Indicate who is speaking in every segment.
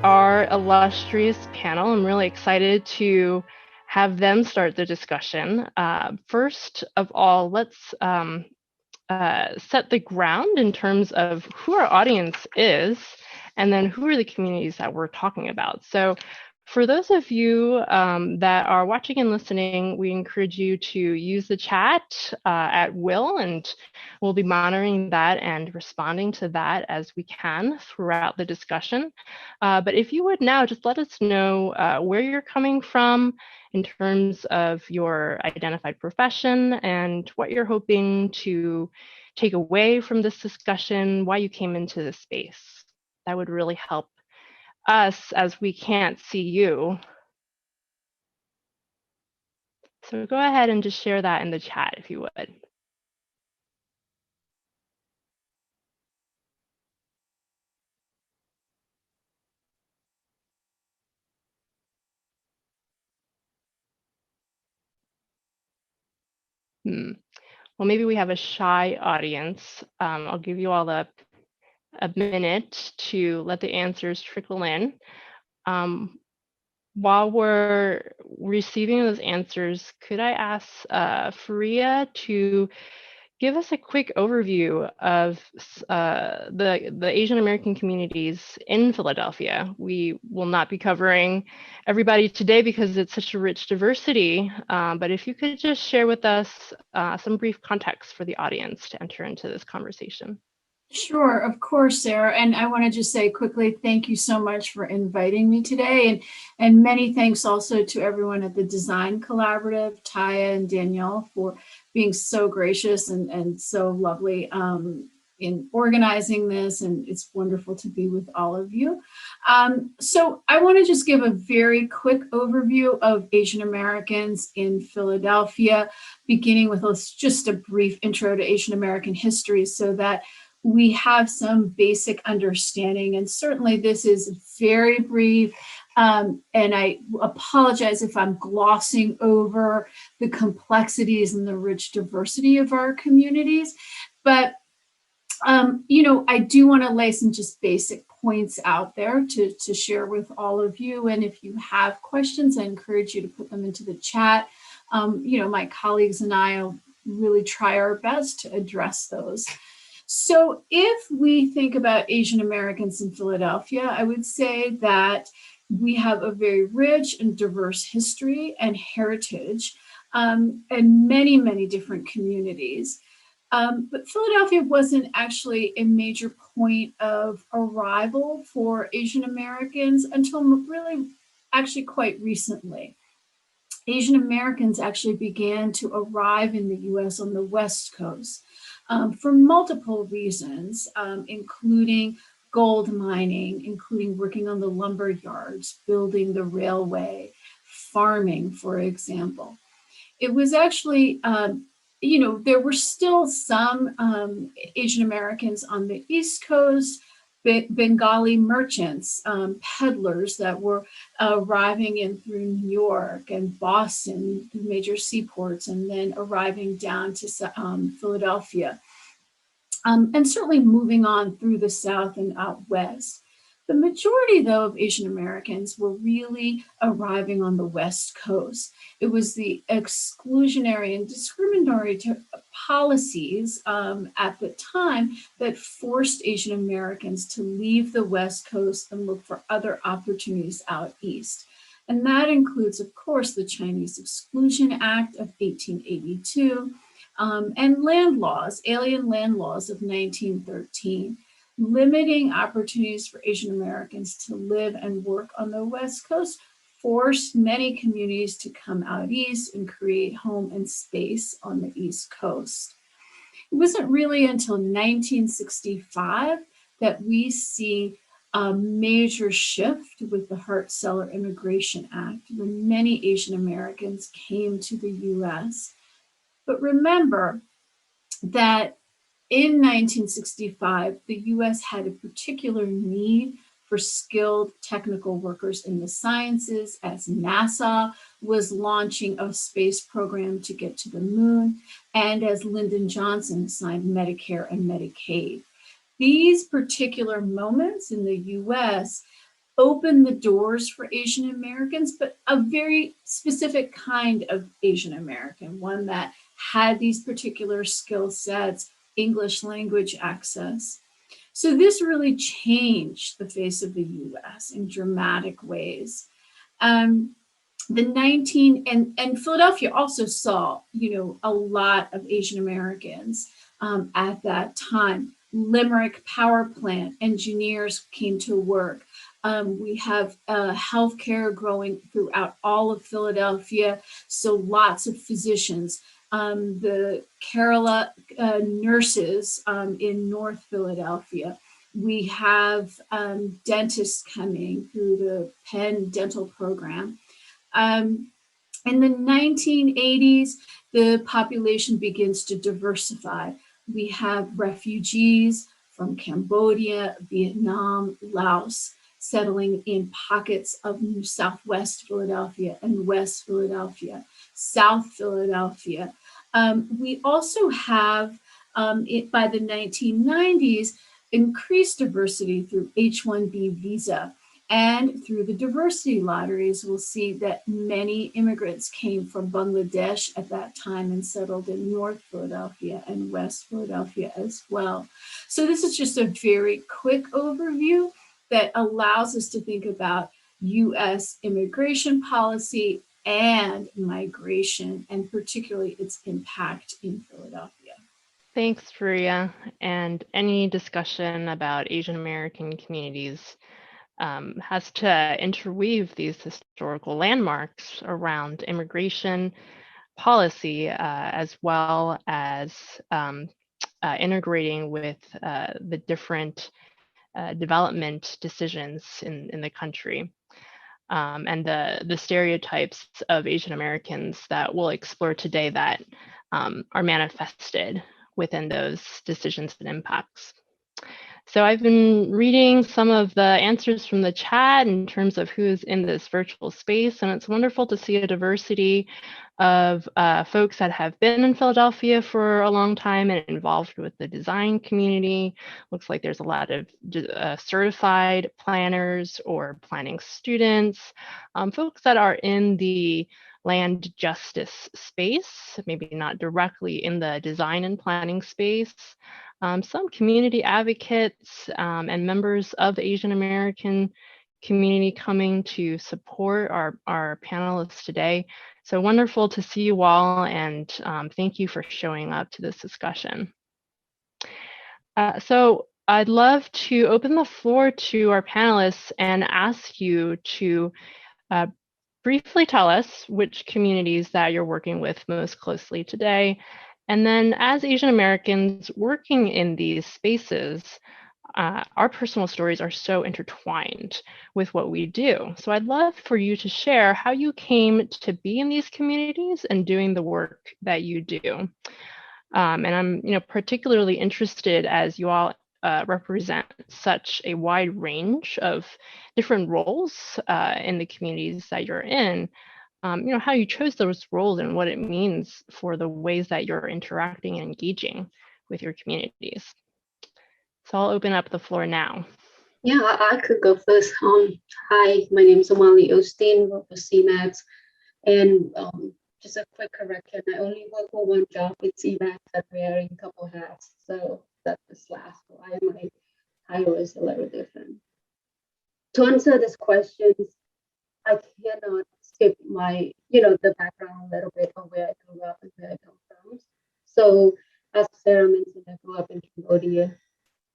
Speaker 1: Our illustrious panel. I'm really excited to have them start the discussion. First of all, let's set the ground in terms of who our audience is, and then who are the communities that we're talking about. So for those of you that are watching and listening, we encourage you to use the chat at will, and we'll be monitoring that and responding to that as we can throughout the discussion. But if you would now just let us know where you're coming from in terms of your identified profession and what you're hoping to take away from this discussion, why you came into this space. That would really help us as we can't see you. So go ahead and just share that in the chat if you would. Well, maybe we have a shy audience. I'll give you all a minute to let the answers trickle in. While we're receiving those answers, could I ask Faria to give us a quick overview of the Asian American communities in Philadelphia? We will not be covering everybody today because it's such a rich diversity, but if you could just share with us some brief context for the audience to enter into this conversation.
Speaker 2: Sure, of course, Sarah. And I want to just say quickly, thank you so much for inviting me today. And many thanks also to everyone at the Design Collaborative, Taya and Danielle, for being so gracious and so lovely in organizing this. And it's wonderful to be with all of you. So I want to just give a very quick overview of Asian Americans in Philadelphia, beginning with just a brief intro to Asian American history so that we have some basic understanding. And certainly this is very brief. And I apologize if I'm glossing over the complexities and the rich diversity of our communities. But, I do want to lay some just basic points out there to share with all of you. And if you have questions, I encourage you to put them into the chat. My colleagues and I will really try our best to address those. So if we think about Asian Americans in Philadelphia, I would say that we have a very rich and diverse history and heritage and many, many different communities. But Philadelphia wasn't actually a major point of arrival for Asian Americans until really actually quite recently. Asian Americans actually began to arrive in the US on the West Coast. For multiple reasons, including gold mining, including working on the lumber yards, building the railway, farming, for example. It was actually, there were still some Asian Americans on the East Coast, Bengali merchants, peddlers that were arriving in through New York and Boston, major seaports, and then arriving down to Philadelphia, and certainly moving on through the South and out West. The majority, though, of Asian Americans were really arriving on the West Coast. It was the exclusionary and discriminatory policies at the time that forced Asian Americans to leave the West Coast and look for other opportunities out east. And that includes, of course, the Chinese Exclusion Act of 1882 and land laws, alien land laws of 1913, limiting opportunities for Asian Americans to live and work on the West Coast forced many communities to come out east and create home and space on the East Coast. It wasn't really until 1965 that we see a major shift with the Hart-Celler Immigration Act, when many Asian Americans came to the US. But remember that in 1965, the US had a particular need for skilled technical workers in the sciences, as NASA was launching a space program to get to the moon, and as Lyndon Johnson signed Medicare and Medicaid. These particular moments in the US opened the doors for Asian Americans, but a very specific kind of Asian American, one that had these particular skill sets, English language access. So this really changed the face of the US in dramatic ways. And Philadelphia also saw, a lot of Asian Americans at that time. Limerick Power Plant engineers came to work. We have healthcare growing throughout all of Philadelphia, so lots of physicians. The Kerala nurses in North Philadelphia. We have dentists coming through the Penn Dental Program. In the 1980s, the population begins to diversify. We have refugees from Cambodia, Vietnam, Laos, settling in pockets of Southwest Philadelphia and West Philadelphia, South Philadelphia. We also have, by the 1990s, increased diversity through H-1B visa. And through the diversity lotteries, we'll see that many immigrants came from Bangladesh at that time and settled in North Philadelphia and West Philadelphia as well. So this is just a very quick overview that allows us to think about US immigration policy and migration, and particularly its impact in Philadelphia.
Speaker 1: Thanks, Faria. And any discussion about Asian American communities has to interweave these historical landmarks around immigration policy, as well as integrating with the different development decisions in the country. And the stereotypes of Asian Americans that we'll explore today that are manifested within those decisions and impacts. So I've been reading some of the answers from the chat in terms of who's in this virtual space, and it's wonderful to see a diversity of folks that have been in Philadelphia for a long time and involved with the design community. Looks like there's a lot of certified planners or planning students, folks that are in the land justice space, maybe not directly in the design and planning space. Some community advocates and members of the Asian American community coming to support our panelists today. So wonderful to see you all, and thank you for showing up to this discussion. So I'd love to open the floor to our panelists and ask you to briefly tell us which communities that you're working with most closely today. And then as Asian Americans working in these spaces, our personal stories are so intertwined with what we do. So I'd love for you to share how you came to be in these communities and doing the work that you do. And I'm particularly interested, as you all represent such a wide range of different roles in the communities that you're in, how you chose those roles and what it means for the ways that you're interacting and engaging with your communities. So I'll open up the floor now.
Speaker 3: Yeah, I could go first. Hi, my name is Omali Osteen, work for CMAX, and just a quick correction, I only work for one job with CMAX. I'm wearing a couple hats, so that's the slash. Why my title is a little different. To answer this question, I cannot skip my, the background a little bit of where I grew up and where I come from. So, as Sarah mentioned, I grew up in Cambodia,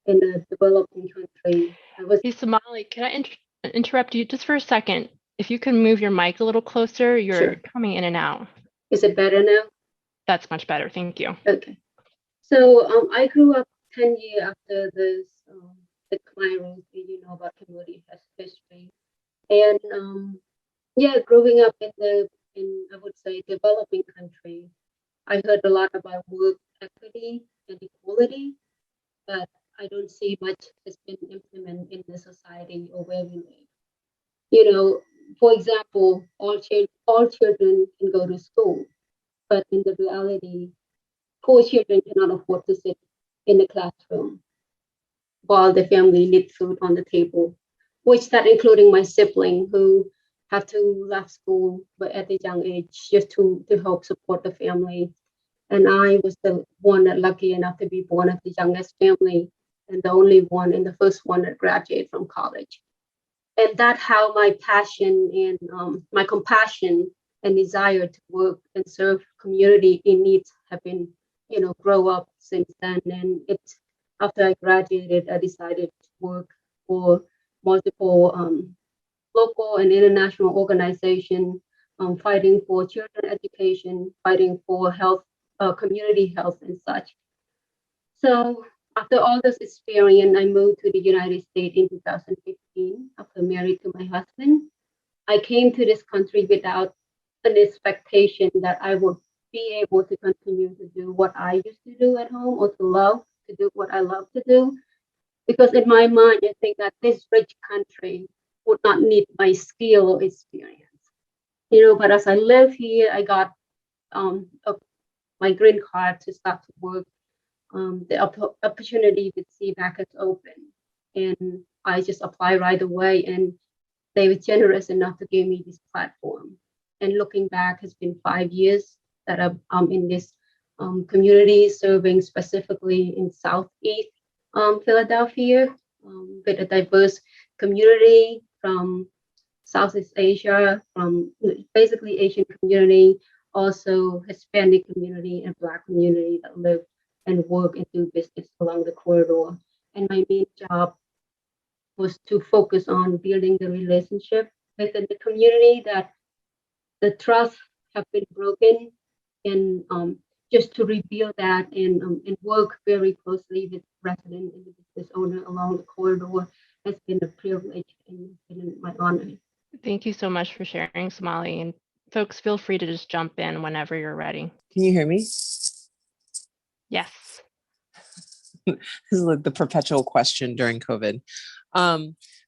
Speaker 3: in a developing country. I was,
Speaker 1: Hey, Somali, can I interrupt you just for a second? If you can move your mic a little closer, you're
Speaker 3: sure.
Speaker 1: coming in and out.
Speaker 3: Is it better now?
Speaker 1: That's much better. Thank you.
Speaker 3: Okay. So I grew up 10 years after this decline rule, about Cambodia history. And yeah, growing up I would say, developing country, I heard a lot about work equity and equality, but I don't see much has been implemented in the society or where we live. You know, for example, all children can go to school, but in the reality, poor children cannot afford to sit in the classroom while the family needs food on the table, which that including my sibling who had to left school but at a young age just to help support the family. And I was the one that lucky enough to be born of the youngest family and the only one and the first one that graduated from college. And that how my passion and my compassion and desire to work and serve community in needs have been, grow up since then. And it's after I graduated, I decided to work for multiple local and international organizations, fighting for children education, fighting for health, community health, and such. So after all this experience, I moved to the United States in 2015 after married to my husband. I came to this country without an expectation that I would be able to continue to do what I used to do at home or to do what I love to do. Because in my mind, I think that this rich country would not need my skill or experience. But as I live here, I got my green card to start to work. The opportunity with CVAC is open, and I just applied right away, and they were generous enough to give me this platform. And looking back, it's been 5 years that I'm in this community, serving specifically in Southeast Philadelphia, with a diverse community from Southeast Asia, from basically Asian community, also Hispanic community and Black community that live and work and do business along the corridor. And my main job was to focus on building the relationship within the community that the trust have been broken, and just to rebuild that, and work very closely with residents and the business owner along the corridor has been a privilege and been my honor.
Speaker 1: Thank you so much for sharing, Somali. And folks, feel free to just jump in whenever you're ready.
Speaker 4: Can you hear me?
Speaker 1: Yes.
Speaker 4: This is like the perpetual question during COVID.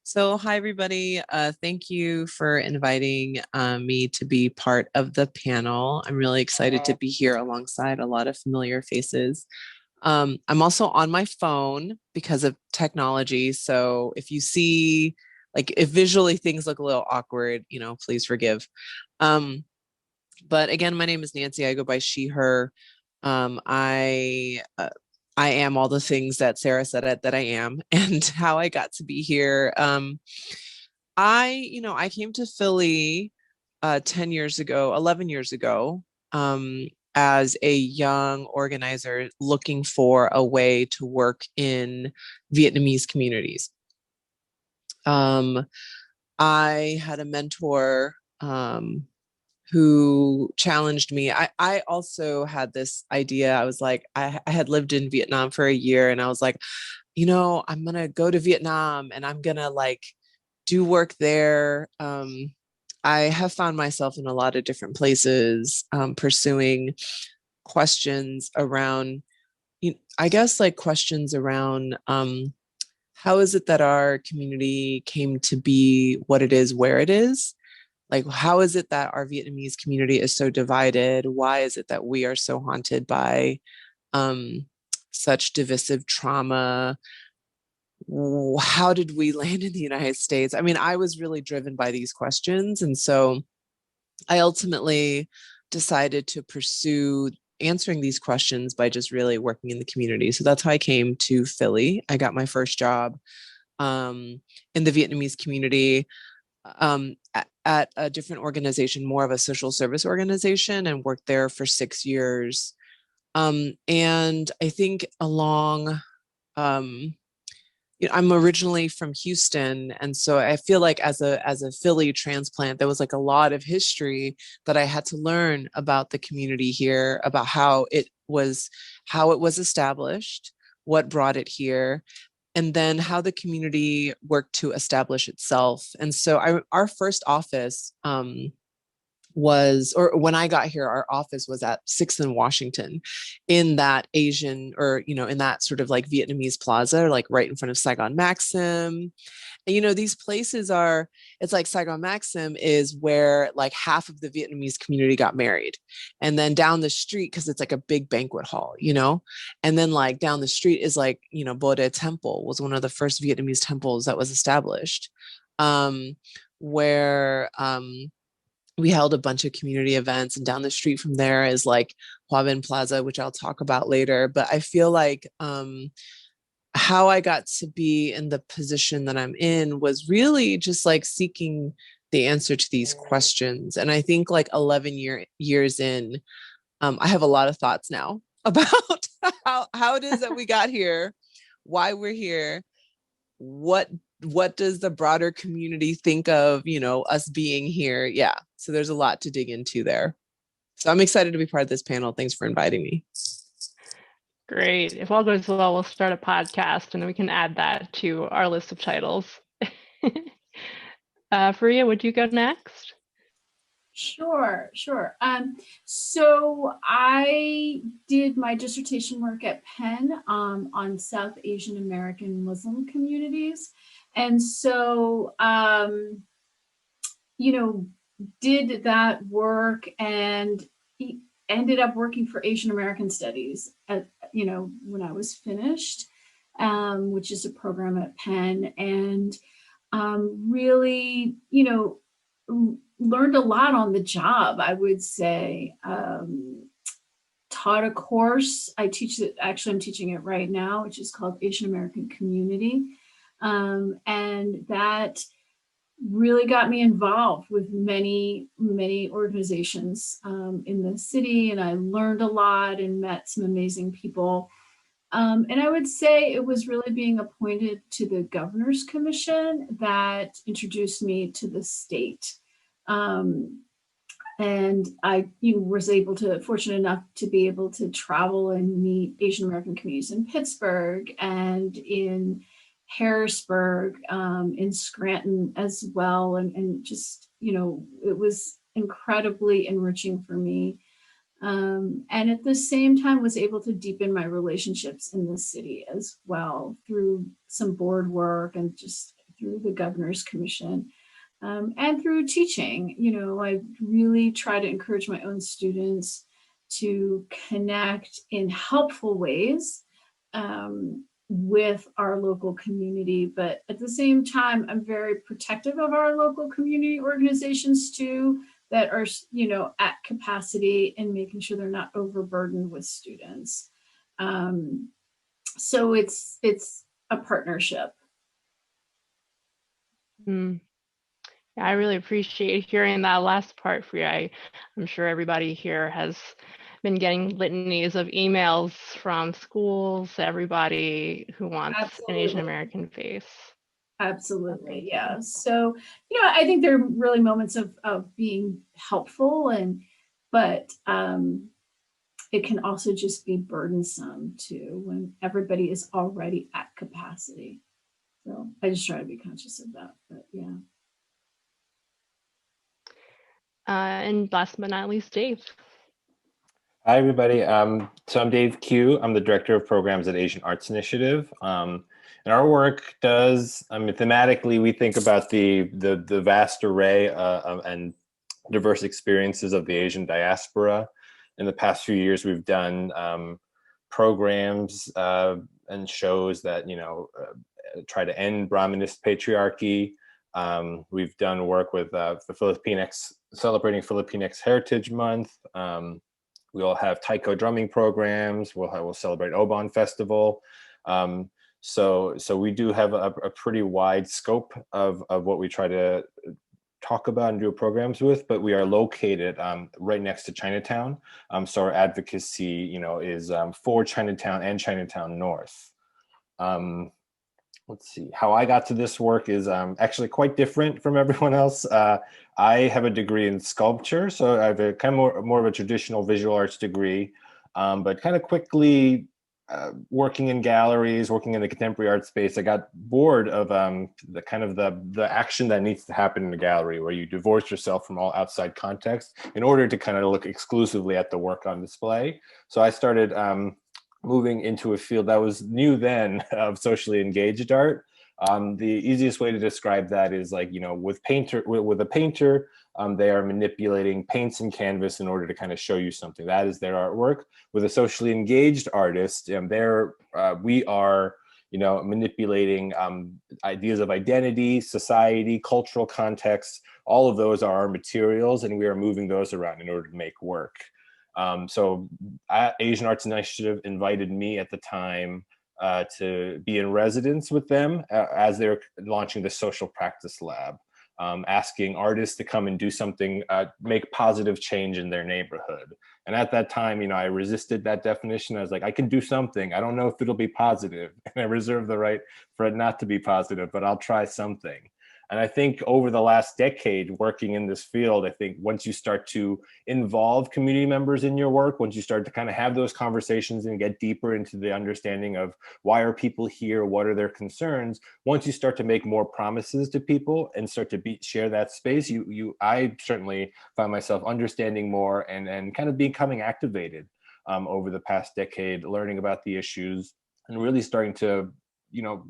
Speaker 4: So hi, everybody. Thank you for inviting me to be part of the panel. I'm really excited to be here alongside a lot of familiar faces. I'm also on my phone because of technology. So if you see, like, if visually things look a little awkward, please forgive. But again, my name is Nancy. I go by she, her. I am all the things that Sarah said that I am, and how I got to be here. I came to Philly 10 years ago, 11 years ago, as a young organizer looking for a way to work in Vietnamese communities. I had a mentor who challenged me. I also had this idea. I was like, I had lived in Vietnam for a year, and I was like, I'm going to go to Vietnam and I'm going to do work there. I have found myself in a lot of different places, pursuing questions around, questions around, how is it that our community came to be what it is, where it is? Like, how is it that our Vietnamese community is so divided? Why is it that we are so haunted by such divisive trauma? how did we land in the United States? I mean, I was really driven by these questions. And so I ultimately decided to pursue answering these questions by just really working in the community. So that's how I came to Philly. I got my first job in the Vietnamese community at a different organization, more of a social service organization, and worked there for 6 years. And I think along, I'm originally from Houston, and so I feel like as a Philly transplant, there was like a lot of history that I had to learn about the community here, about how it was established, what brought it here, and then how the community worked to establish itself. And so our first office when I got here, our office was at 6th and Washington, in that Asian, or, in that sort of like Vietnamese plaza, like right in front of Saigon Maxim. And, these places it's like Saigon Maxim is where like half of the Vietnamese community got married. And then down the street, because it's like a big banquet hall, and then like down the street is like, Bode Temple was one of the first Vietnamese temples that was established, where we held a bunch of community events. And down the street from there is like Hoa Binh Plaza, which I'll talk about later. But I feel like how I got to be in the position that I'm in was really just like seeking the answer to these questions. And I think like 11 years in, I have a lot of thoughts now about how it is that we got here, why we're here, what does the broader community think of, us being here? Yeah. So there's a lot to dig into there. So I'm excited to be part of this panel. Thanks for inviting me.
Speaker 1: Great. If all goes well, we'll start a podcast and then we can add that to our list of titles. Faria, would you go next?
Speaker 2: Sure. So I did my dissertation work at Penn on South Asian American Muslim communities. And so, did that work and ended up working for Asian American Studies when I was finished, which is a program at Penn, and really, learned a lot on the job, I would say. Taught a course. I'm teaching it right now, which is called Asian American Community. And that really got me involved with many, many organizations in the city. And I learned a lot and met some amazing people. And I would say it was really being appointed to the Governor's Commission that introduced me to the state. And I was fortunate enough to be able to travel and meet Asian American communities in Pittsburgh and in Harrisburg, in Scranton as well. And just, it was incredibly enriching for me. And at the same time was able to deepen my relationships in the city as well through some board work and just through the Governor's Commission. And through teaching, I really try to encourage my own students to connect in helpful ways with our local community. But at the same time, I'm very protective of our local community organizations too, that are, at capacity and making sure they're not overburdened with students. So it's a partnership.
Speaker 1: I really appreciate hearing that last part for you. I'm sure everybody here has been getting litanies of emails from schools, everybody who wants an Asian American face.
Speaker 2: Absolutely, yeah. So, I think there are really moments of being helpful, but it can also just be burdensome too when everybody is already at capacity. So I just try to be conscious of that, but yeah.
Speaker 1: And last but not least, Dave.
Speaker 5: Hi, everybody. So I'm Dave Q. I'm the Director of Programs at Asian Arts Initiative. And our work does, thematically, we think about the vast array and diverse experiences of the Asian diaspora. In the past few years, we've done programs and shows that, try to end Brahminist patriarchy. We've done work with the Filipinx, celebrating Filipinx Heritage Month. We'll have taiko drumming programs. We'll celebrate Obon Festival. So we do have a pretty wide scope of what we try to talk about and do programs with, but we are located right next to Chinatown. So our advocacy, you know, is for Chinatown and Chinatown North. Let's see, how I got to this work is actually quite different from everyone else. I have a degree in sculpture, so I have a kind of more of a traditional visual arts degree, but kind of quickly working in galleries, working in the contemporary art space, I got bored of the kind of the action that needs to happen in a gallery, where you divorce yourself from all outside context in order to kind of look exclusively at the work on display. So I started moving into a field that was new then of socially engaged art. The easiest way to describe that is like, you know, with a painter, they are manipulating paints and canvas in order to kind of show you something. That is their artwork. With a socially engaged artist, we are, you know, manipulating ideas of identity, society, cultural context. All of those are our materials, and we are moving those around in order to make work. So Asian Arts Initiative invited me at the time to be in residence with them as they're launching the Social Practice Lab, asking artists to come and do something, make positive change in their neighborhood. And at that time, you know, I resisted that definition. I was like, I can do something. I don't know if it'll be positive. And I reserve the right for it not to be positive, but I'll try something. And I think over the last decade working in this field, I think once you start to involve community members in your work, once you start to kind of have those conversations and get deeper into the understanding of why are people here, what are their concerns, once you start to make more promises to people and start to share that space, I certainly find myself understanding more and kind of becoming activated over the past decade, learning about the issues and really starting to, you know,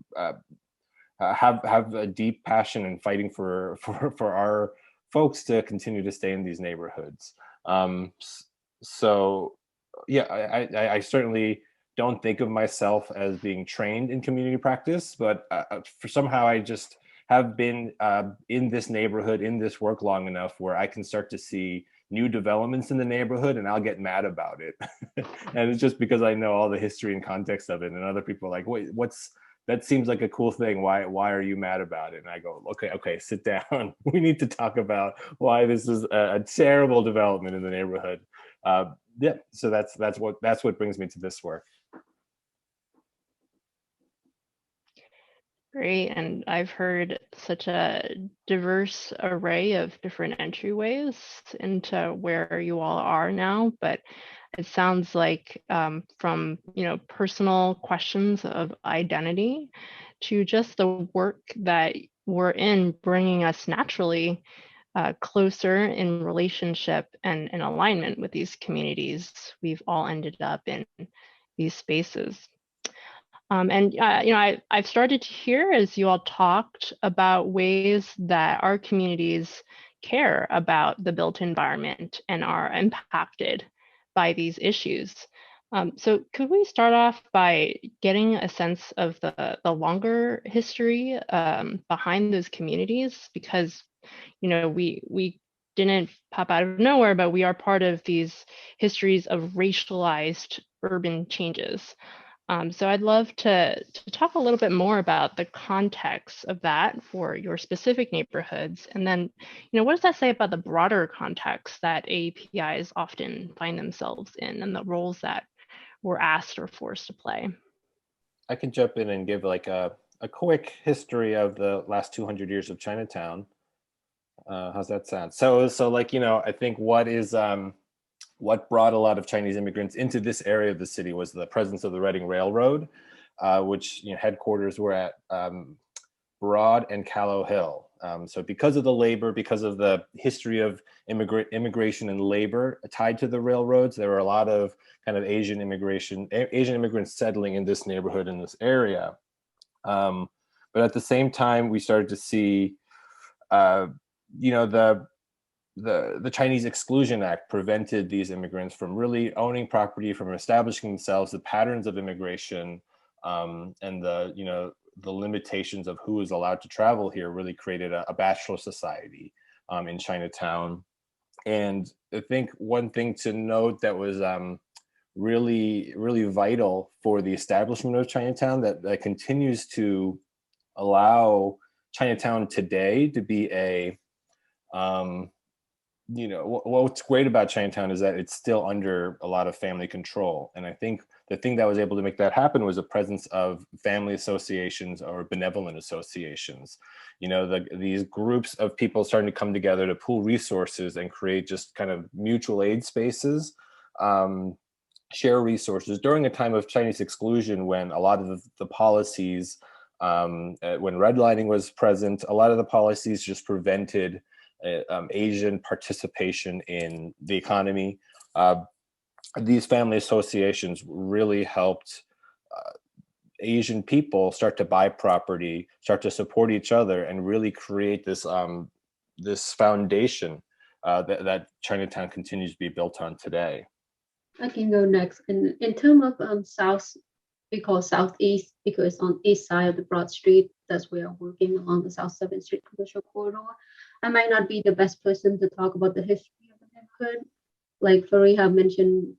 Speaker 5: have a deep passion in fighting for our folks to continue to stay in these neighborhoods. So yeah, I certainly don't think of myself as being trained in community practice, but for somehow I just have been in this neighborhood, in this work long enough where I can start to see new developments in the neighborhood and I'll get mad about it. And it's just because I know all the history and context of it, and other people are like, wait, that seems like a cool thing. Why are you mad about it? And I go, okay, sit down. We need to talk about why this is a terrible development in the neighborhood. Yeah, so that's what brings me to this work.
Speaker 1: Great, and I've heard such a diverse array of different entryways into where you all are now, but it sounds like from, you know, personal questions of identity to just the work that we're in bringing us naturally closer in relationship and in alignment with these communities. We've all ended up in these spaces. And you know, I've started to hear as you all talked about ways that our communities care about the built environment and are impacted by these issues. So could we start off by getting a sense of the longer history behind those communities? Because, you know, we didn't pop out of nowhere, but we are part of these histories of racialized urban changes. So I'd love to talk a little bit more about the context of that for your specific neighborhoods. And then, you know, what does that say about the broader context that AAPIs often find themselves in and the roles that we're asked or forced to play?
Speaker 5: I can jump in and give like a quick history of the last 200 years of Chinatown. How's that sound? So like, you know, I think what brought a lot of Chinese immigrants into this area of the city was the presence of the Reading Railroad, which, you know, headquarters were at Broad and Callow Hill. So because of the labor, because of the history of immigration and labor tied to the railroads, there were a lot of kind of Asian immigrants settling in this neighborhood, in this area. But at the same time, we started to see, you know, the Chinese Exclusion Act prevented these immigrants from really owning property, from establishing themselves, the patterns of immigration, and the, you know, the limitations of who is allowed to travel here really created a bachelor society in Chinatown. And I think one thing to note that was really, really vital for the establishment of Chinatown that continues to allow Chinatown today to be a, what's great about Chinatown is that it's still under a lot of family control. And I think the thing that was able to make that happen was the presence of family associations or benevolent associations. These groups of people starting to come together to pool resources and create just kind of mutual aid spaces, share resources during a time of Chinese exclusion when a lot of the policies, when redlining was present, a lot of the policies just prevented Asian participation in the economy. These family associations really helped Asian people start to buy property, start to support each other, and really create this this foundation that Chinatown continues to be built on today.
Speaker 3: I can go next. In terms of South, we call Southeast because on east side of the Broad Street, that's where I'm working along the South 7th Street commercial corridor. I might not be the best person to talk about the history of the neighborhood. Like Fariha mentioned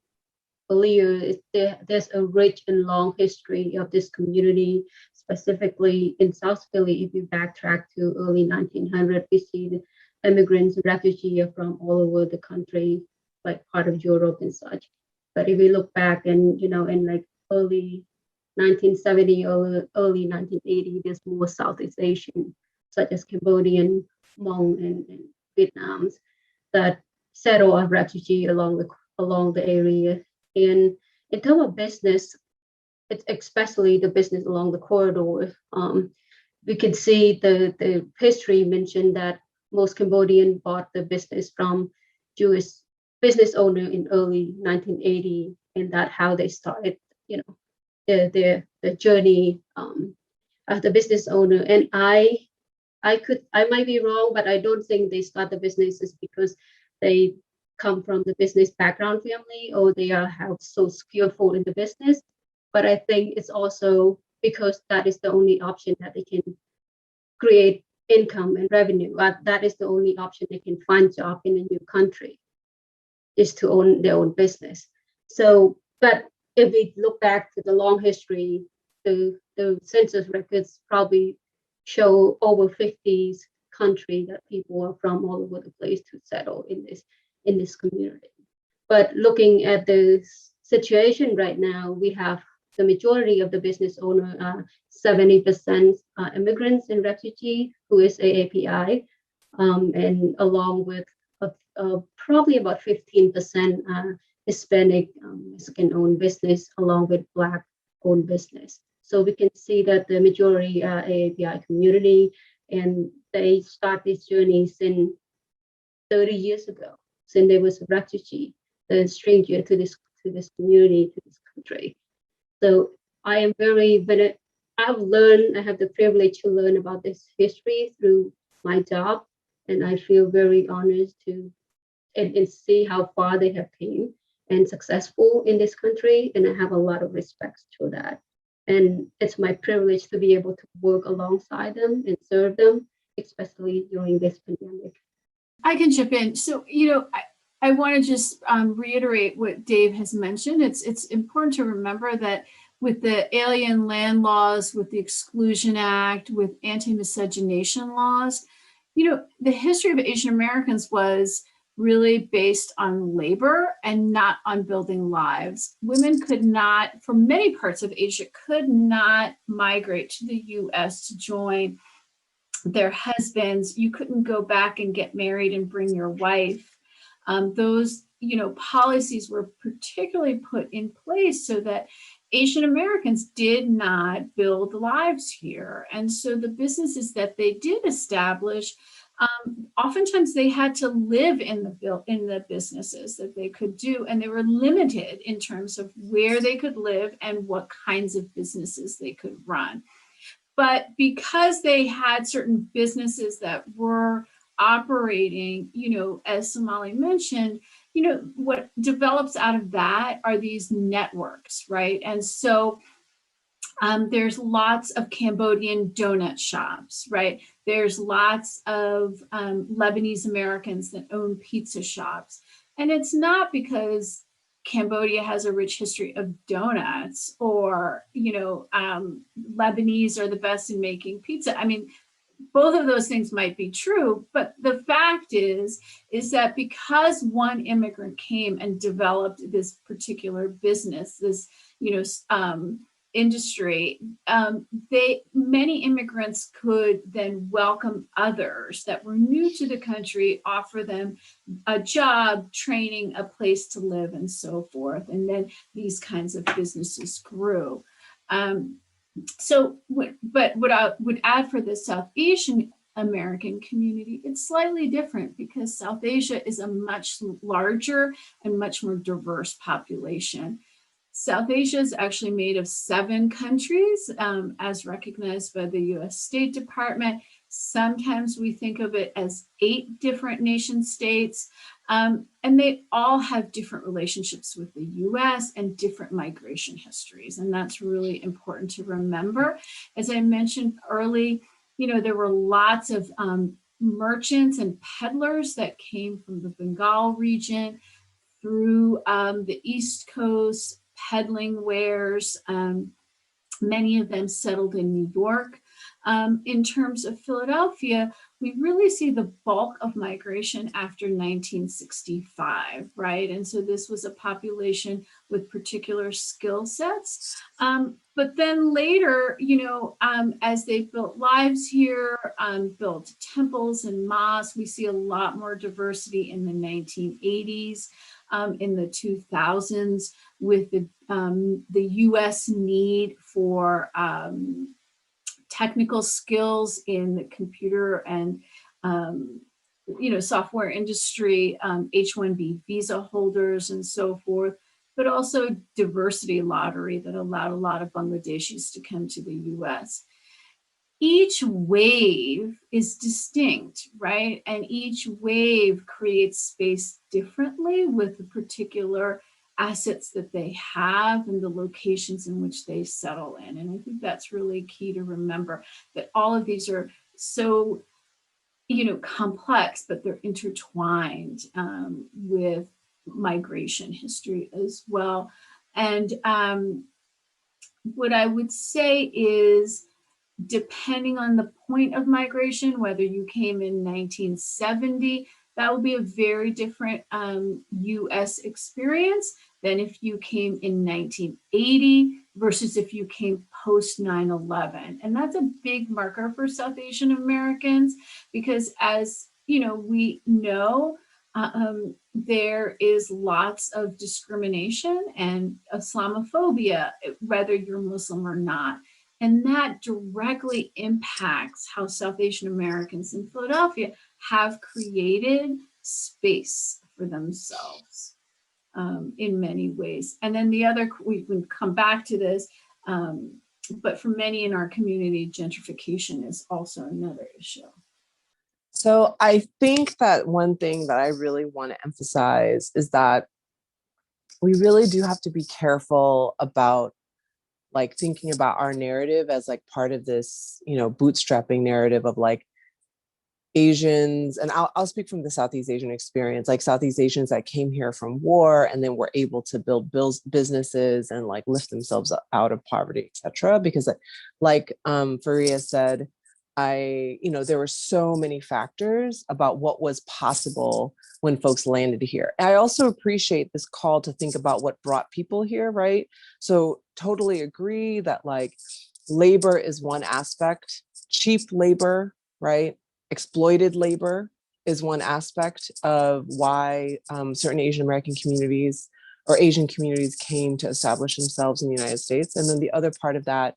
Speaker 3: earlier, there's a rich and long history of this community, specifically in South Philly. If you backtrack to early 1900s, we see the immigrants and refugees from all over the country, like part of Europe and such. But if we look back and, in like early 1970 or early 1980, there's more Southeast Asian, such as Cambodian, Hmong, and Vietnams that settle as refugee along the area. And in terms of business, it's especially the business along the corridor. We can see the history mentioned that most Cambodian bought the business from Jewish business owner in early 1980, and that how they started, their journey as the business owner. And I might be wrong, but I don't think they start the businesses because they come from the business background family or they are so skillful in the business. But I think it's also because that is the only option that they can create income and revenue. That is the only option they can find job in a new country, is to own their own business. So, but if we look back to the long history, the census records probably show over 50 countries that people are from all over the place to settle in this community. But looking at the situation right now, we have the majority of the business owner are 70% immigrants and refugees, who is AAPI, and along with probably about 15% Hispanic Mexican-owned business, along with Black-owned business. So we can see that the majority are AAPI community, and they start this journey since 30 years ago, since they was a refugee, a stranger to this community, to this country. So I have the privilege to learn about this history through my job, and I feel very honored to and see how far they have came and successful in this country, and I have a lot of respect for that. And it's my privilege to be able to work alongside them and serve them, especially during this pandemic.
Speaker 2: I can chip in. So, I want to just reiterate what Dave has mentioned. It's important to remember that with the alien land laws, with the Exclusion Act, with anti-miscegenation laws, the history of Asian Americans was really based on labor and not on building lives. Women could not, from many parts of Asia, could not migrate to the US to join their husbands. You couldn't go back and get married and bring your wife. Those, policies were particularly put in place so that Asian Americans did not build lives here. And so the businesses that they did establish, oftentimes they had to live in the businesses that they could do, and they were limited in terms of where they could live and what kinds of businesses they could run. But because they had certain businesses that were operating, as Somali mentioned, what develops out of that are these networks, right? And so There's lots of Cambodian donut shops, right? There's lots of Lebanese Americans that own pizza shops. And it's not because Cambodia has a rich history of donuts or, Lebanese are the best in making pizza. I mean, both of those things might be true, but the fact is that because one immigrant came and developed this particular business, this, industry, many immigrants could then welcome others that were new to the country, offer them a job, training, a place to live, and so forth. And then these kinds of businesses grew. But what I would add for the South Asian American community, it's slightly different because South Asia is a much larger and much more diverse population. South Asia is actually made of 7 countries, as recognized by the US State Department. Sometimes we think of it as 8 different nation states, and they all have different relationships with the US and different migration histories. And that's really important to remember. As I mentioned early, there were lots of merchants and peddlers that came from the Bengal region through the East Coast, peddling wares. Many of them settled in New York. In terms of Philadelphia, we really see the bulk of migration after 1965, right? And so this was a population with particular skill sets. But then later, as they built lives here, built temples and mosques, we see a lot more diversity in the 1980s, in the 2000s, with the US need for technical skills in the computer and software industry, H-1B visa holders and so forth, but also diversity lottery that allowed a lot of Bangladeshis to come to the US. Each wave is distinct, right? And each wave creates space differently with the particular assets that they have and the locations in which they settle in. And I think that's really key to remember, that all of these are so, complex, but they're intertwined with migration history as well. And what I would say is, depending on the point of migration, whether you came in 1970, that will be a very different US experience than if you came in 1980 versus if you came post 9/11. And that's a big marker for South Asian Americans because, as we know, there is lots of discrimination and Islamophobia, whether you're Muslim or not. And that directly impacts how South Asian Americans in Philadelphia have created space for themselves in many ways. And then we can come back to this, but for many in our community, gentrification is also another issue.
Speaker 4: So I think that one thing that I really want to emphasize is that we really do have to be careful about thinking about our narrative as part of this, bootstrapping narrative of Asians, and I'll speak from the Southeast Asian experience, Southeast Asians that came here from war and then were able to build businesses and lift themselves out of poverty, etc. Because Faria said, there were so many factors about what was possible when folks landed here. I also appreciate this call to think about what brought people here, right? So totally agree that labor is one aspect, cheap labor, right? Exploited labor is one aspect of why certain Asian American communities or Asian communities came to establish themselves in the United States. And then the other part of that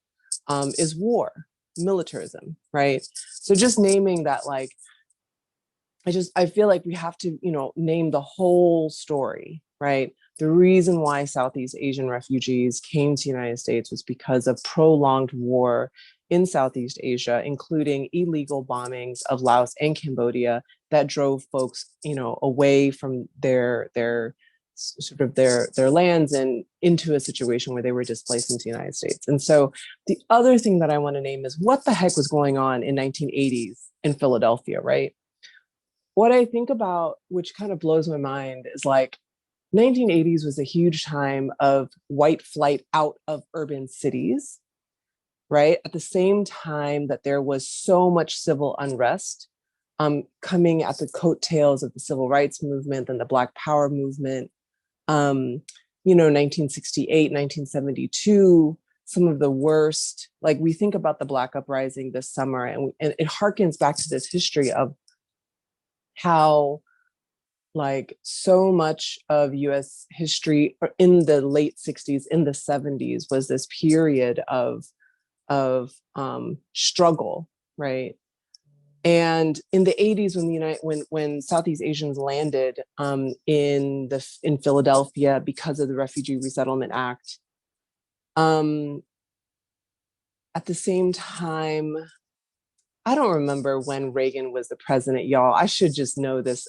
Speaker 4: is war, militarism, right? So just naming that, I feel like we have to, name the whole story, right? The reason why Southeast Asian refugees came to the United States was because of prolonged war in Southeast Asia, including illegal bombings of Laos and Cambodia that drove folks, away from their sort of their lands and into a situation where they were displaced into the United States. And so the other thing that I want to name is what the heck was going on in 1980s in Philadelphia, right? What I think about, which kind of blows my mind, is like 1980s was a huge time of white flight out of urban cities, right? At the same time that there was so much civil unrest coming at the coattails of the civil rights movement and the Black Power movement. 1968, 1972, some of the worst, like we think about the Black uprising this summer, and it harkens back to this history of how like so much of US history in the late 60s, in the 70s was this period of struggle, right? And in the 80s, when Southeast Asians landed in Philadelphia because of the Refugee Resettlement Act, at the same time, I don't remember when Reagan was the president, y'all. I should just know this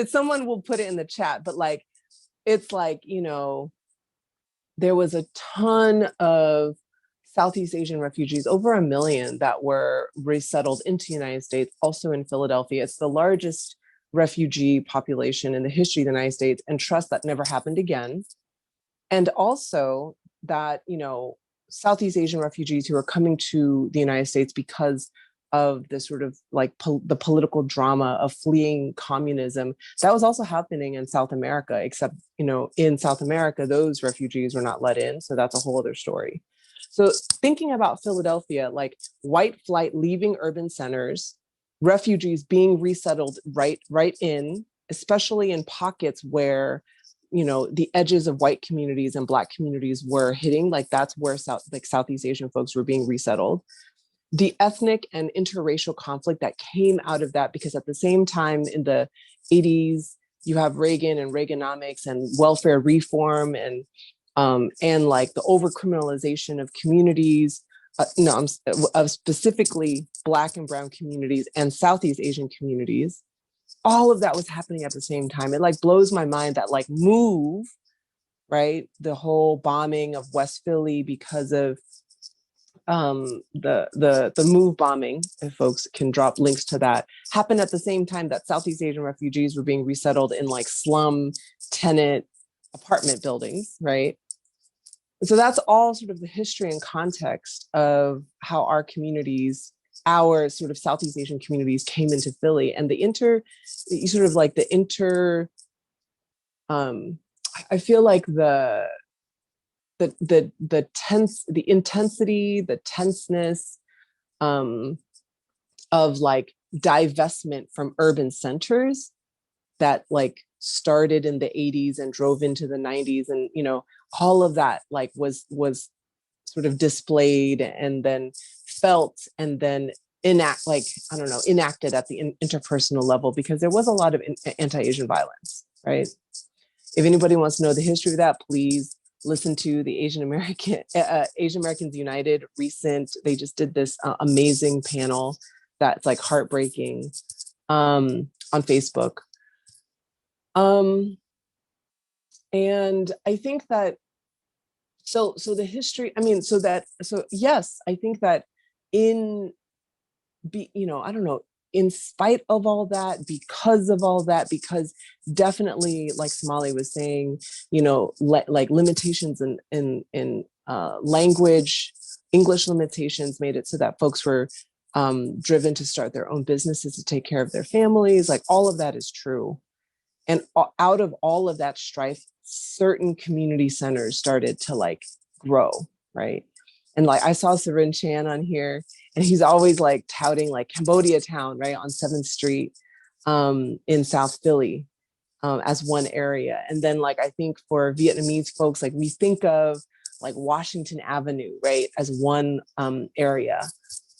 Speaker 4: someone will put it in the chat, but like, it's like, there was a ton of Southeast Asian refugees, over 1 million, that were resettled into the United States, also in Philadelphia. It's the largest refugee population in the history of the United States, and trust that never happened again. And also that, Southeast Asian refugees who are coming to the United States because of the sort of like the political drama of fleeing communism, that was also happening in South America, except, in South America, those refugees were not let in. So that's a whole other story. So thinking about Philadelphia, like white flight leaving urban centers, refugees being resettled right in, especially in pockets where, the edges of white communities and Black communities were hitting, like that's where Southeast Asian folks were being resettled. The ethnic and interracial conflict that came out of that, because at the same time in the 80s, you have Reagan and Reaganomics and welfare reform and like the overcriminalization of communities, of specifically Black and brown communities and Southeast Asian communities. All of that was happening at the same time. It like blows my mind that like MOVE, right? The whole bombing of West Philly because of the MOVE bombing, if folks can drop links to that, happened at the same time that Southeast Asian refugees were being resettled in like slum tenant apartment buildings, right? So that's all sort of the history and context of how our communities, our sort of Southeast Asian communities, came into Philly. And I feel like the intensity, the tenseness of like divestment from urban centers that like started in the 80s and drove into the 90s, and all of that like was sort of displayed and then felt and then enacted at the interpersonal level, because there was a lot of anti-Asian violence, right? If anybody wants to know the history of that, please listen to the Asian Americans United they just did this amazing panel that's like heartbreaking on Facebook. And I think that, so the history, yes, I think that in spite of all that, because definitely, like Somali was saying, like limitations in language, English limitations made it so that folks were driven to start their own businesses to take care of their families. Like all of that is true. And out of all of that strife, certain community centers started to like grow, right? And like I saw Sarin Chan on here, and he's always like touting like Cambodia Town, right, on 7th Street in South Philly as one area. And then like I think for Vietnamese folks, like we think of like Washington Avenue, right, as one area.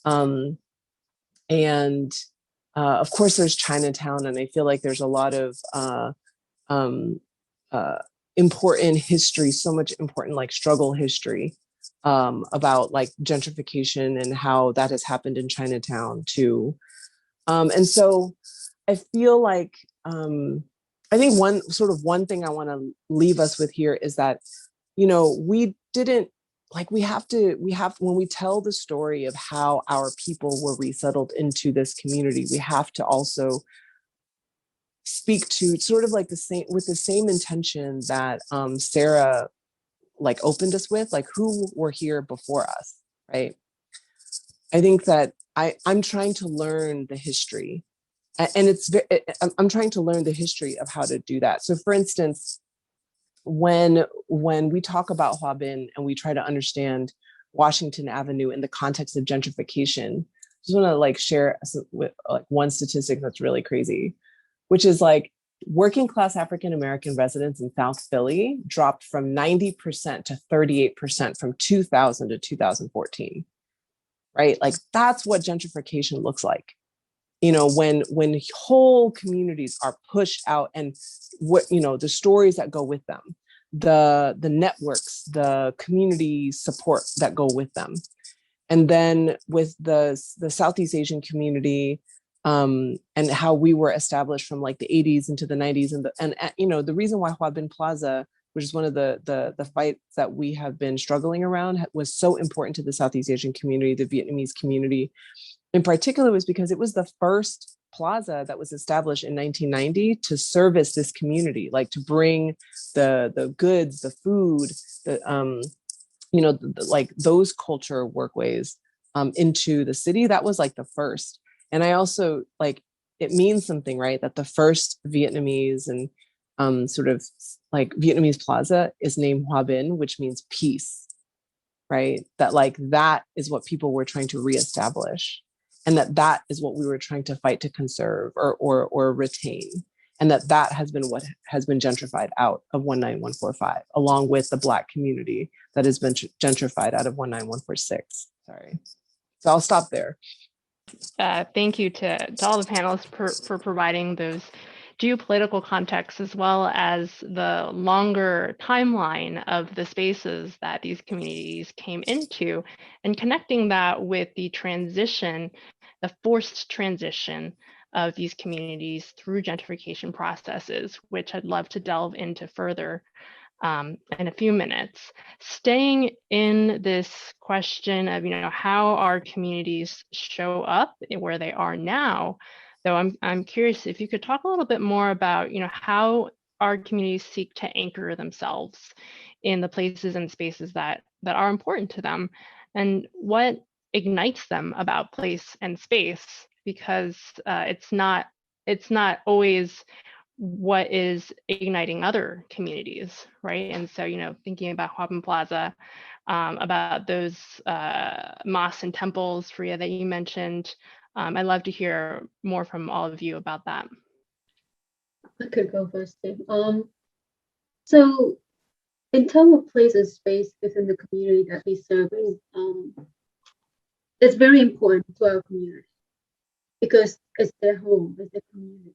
Speaker 4: And of course there's Chinatown, and I feel like there's a lot of important history, so much important like struggle history about like gentrification and how that has happened in Chinatown too. And so I feel like I think one thing I want to leave us with here is that, we didn't, like, we have when we tell the story of how our people were resettled into this community, we have to also speak to sort of like with the same intention that Sarah like opened us with, like who were here before us, right? I think that I'm trying to learn the history, and I'm trying to learn the history of how to do that. So for instance, when we talk about Hua Bin and we try to understand Washington Avenue in the context of gentrification, I just want to like share one statistic that's really crazy, which is like working class African American residents in South Philly dropped from 90% to 38% from 2000 to 2014, right? Like that's what gentrification looks like. When whole communities are pushed out, and the stories that go with them, the networks, the community support that go with them. And then with the Southeast Asian community, and how we were established from like the 80s into the 90s, and the reason why Hua Bin Plaza, which is one of the fights that we have been struggling around, was so important to the Southeast Asian community, the Vietnamese community in particular, was because it was the first plaza that was established in 1990 to service this community, like to bring the goods, the food, like those culture workways into the city. That was like the first. And I also like, it means something, right? That the first Vietnamese and sort of like Vietnamese plaza is named Hua Bin, which means peace, right? That like, that is what people were trying to reestablish. And that is what we were trying to fight to conserve or retain. And that has been what has been gentrified out of 19145, along with the Black community that has been gentrified out of 19146. Sorry. So I'll stop there.
Speaker 1: Thank you to all the panelists for providing those geopolitical contexts, as well as the longer timeline of the spaces that these communities came into, and connecting that with the transition, the forced transition of these communities through gentrification processes, which I'd love to delve into further in a few minutes. Staying in this question of how our communities show up where they are now, though I'm curious if you could talk a little bit more about how our communities seek to anchor themselves in the places and spaces that are important to them, and what ignites them about place and space, because it's not always what is igniting other communities, right? And so, thinking about Hua Bin Plaza, about those mosques and temples, Faria, that you mentioned, I'd love to hear more from all of you about that.
Speaker 3: I could go first, Tim. So in terms of place and space within the community that we serve in, it's very important to our community because it's their home, it's their community,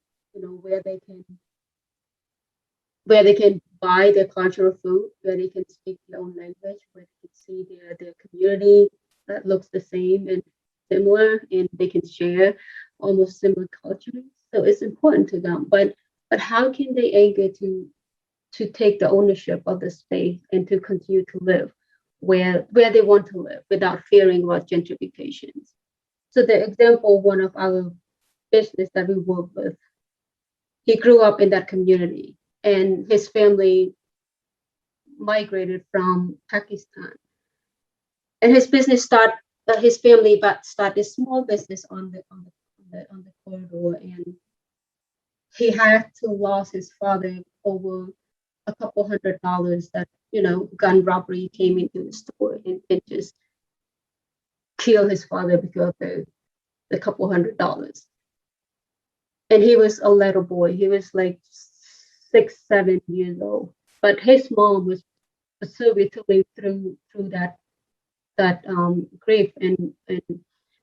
Speaker 3: where they can buy their cultural food, where they can speak their own language, where they can see their community that looks the same and similar, and they can share almost similar cultures. So it's important to them. But how can they anchor to take the ownership of the space and to continue to live where they want to live without fearing about gentrification? So the example, one of our business that we work with, he grew up in that community and his family migrated from Pakistan. And his family started a small business on the corridor, and he had to lose his father over a couple $100 that gun robbery came into the store and just kill his father because of the couple $100. And he was a little boy. He was like 6-7 years old. But his mom was serving through that grief and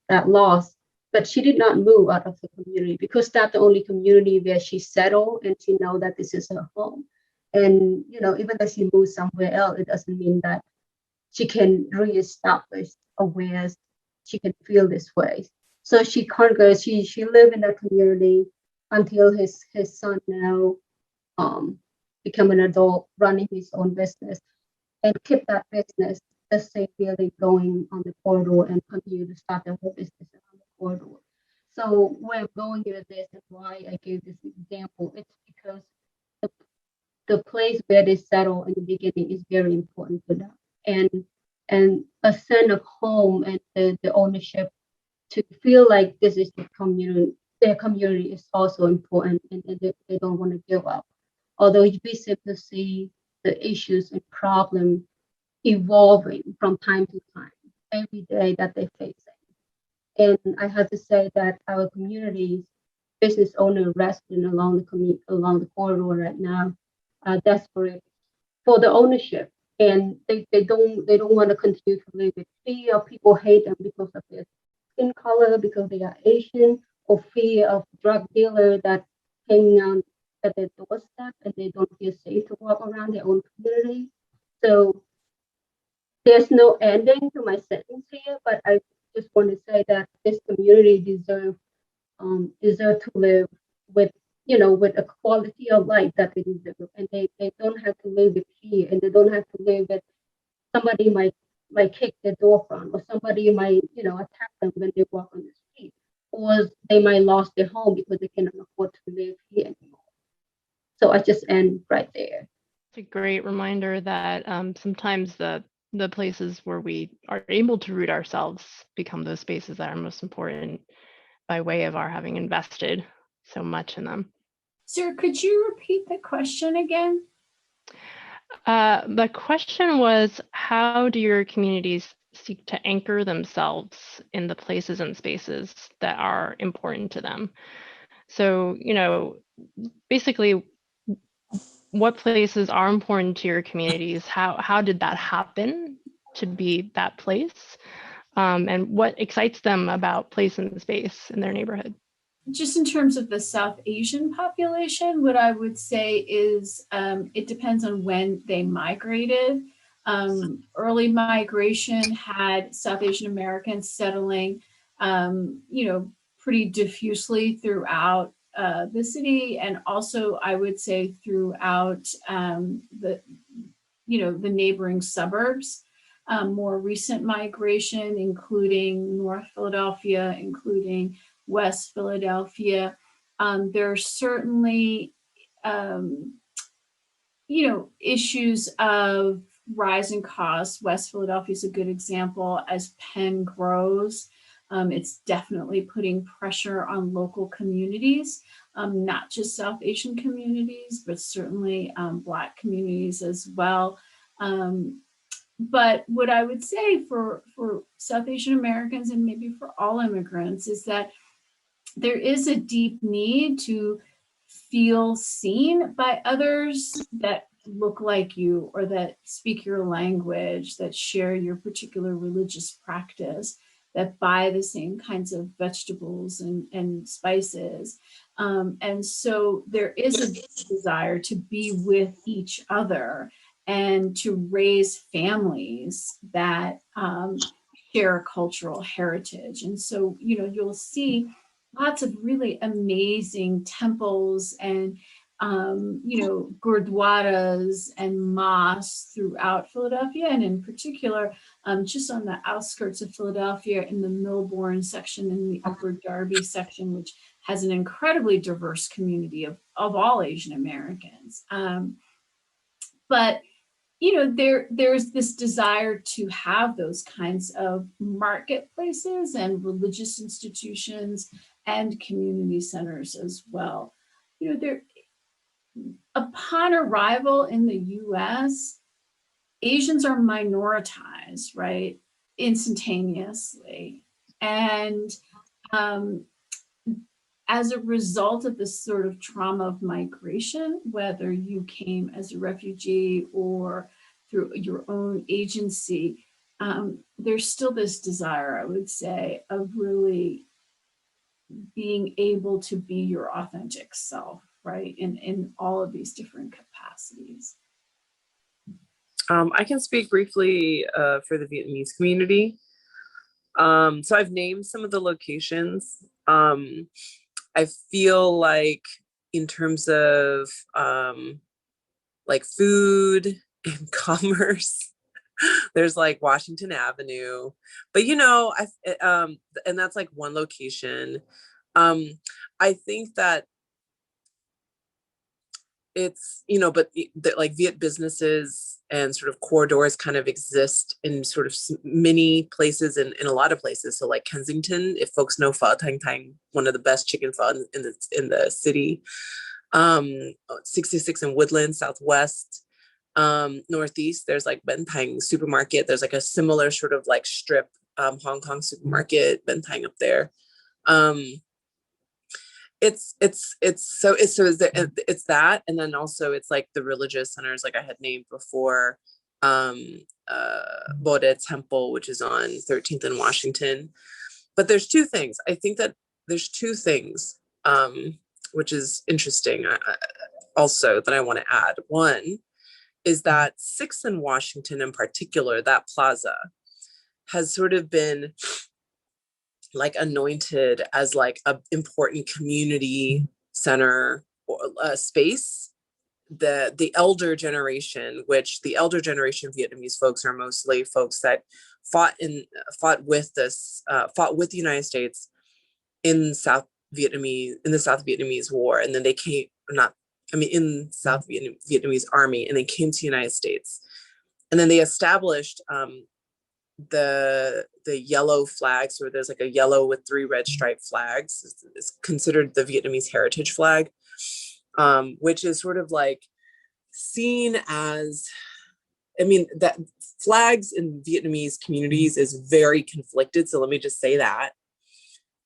Speaker 3: that loss. But she did not move out of the community because that's the only community where she settled and she know that this is her home. And even though she moved somewhere else, it doesn't mean that she can reestablish where she can feel this way. So she conquered. She lived in that community until his son now become an adult, running his own business, and keep that business the same building going on the corridor and continue to start their whole business on the corridor. So where I'm going with this and why I gave this example, it's because the, the place where they settle in the beginning is very important to them. And a sense of home and the ownership to feel like this is their community is also important, and they don't want to give up. Although we seem to see the issues and problems evolving from time to time, every day that they're facing. And I have to say that our communities, business owner resident along the corridor right now, are desperate for the ownership, and they don't want to continue to live with fear of people hate them because of their skin color, because they are Asian, or fear of drug dealer that hanging out at their doorstep and they don't feel safe to walk around their own community. So there's no ending to my sentence here, but I just want to say that this community deserve to live with with a quality of life that they deserve, and they don't have to live with fear, and they don't have to live with somebody might kick their door from, or somebody might attack them when they walk on the street, or they might lost their home because they cannot afford to live here anymore. So I just end right there.
Speaker 1: It's a great reminder that sometimes the places where we are able to root ourselves become those spaces that are most important by way of our having invested so much in them.
Speaker 2: Sir, could you repeat the question again?
Speaker 1: The question was, how do your communities seek to anchor themselves in the places and spaces that are important to them? So, basically, what places are important to your communities? How did that happen to be that place? And what excites them about place and space in their neighborhood?
Speaker 2: Just in terms of the South Asian population, what I would say is it depends on when they migrated. Early migration had South Asian Americans settling, pretty diffusely throughout the city, and also I would say throughout the neighboring suburbs. More recent migration, including North Philadelphia, including West Philadelphia. There are certainly, issues of rising costs. West Philadelphia is a good example. As Penn grows, it's definitely putting pressure on local communities, not just South Asian communities, but certainly Black communities as well. But what I would say for South Asian Americans, and maybe for all immigrants, is that there is a deep need to feel seen by others that look like you, or that speak your language, that share your particular religious practice, that buy the same kinds of vegetables and spices. And so there is a desire to be with each other and to raise families that share a cultural heritage. And so, you'll see lots of really amazing temples and, gurdwaras and mosques throughout Philadelphia. And in particular, just on the outskirts of Philadelphia in the Millbourne section and the Upper Darby section, which has an incredibly diverse community of all Asian Americans. But there's this desire to have those kinds of marketplaces and religious institutions and community centers as well. Upon arrival in the US, Asians are minoritized, right? Instantaneously. And as a result of this sort of trauma of migration, whether you came as a refugee or through your own agency, there's still this desire, I would say, of really being able to be your authentic self, right? In all of these different capacities.
Speaker 4: I can speak briefly for the Vietnamese community. So I've named some of the locations. I feel like in terms of like food and commerce, there's like Washington Avenue, but you know, and that's like one location. I think that it's, you know, but like Viet businesses and sort of corridors kind of exist in sort of many places in a lot of places. So like Kensington, if folks know Pho Tang Tang, one of the best chicken pho in the city. 66 in Woodland, Southwest. Northeast, there's like Bentang supermarket. There's like a similar sort of like strip, Hong Kong supermarket, Bentang up there. It's that, and then also it's like the religious centers like I had named before, Bodh Temple, which is on 13th and Washington. But there's two things. I think that there's two things, which is interesting also that I want to add. One is that 6th and Washington in particular, that plaza has sort of been like anointed as like an important community center or space. The elder generation, which the elder generation Vietnamese folks are mostly folks that fought with the United States in the South Vietnamese War, and then they came in South Vietnamese Army, and they came to the United States, and then they established the yellow flags, where there's like a yellow with 3 red striped flags. It's considered the Vietnamese heritage flag, which is sort of like seen as, I mean, that flags in Vietnamese communities is very conflicted. So let me just say that.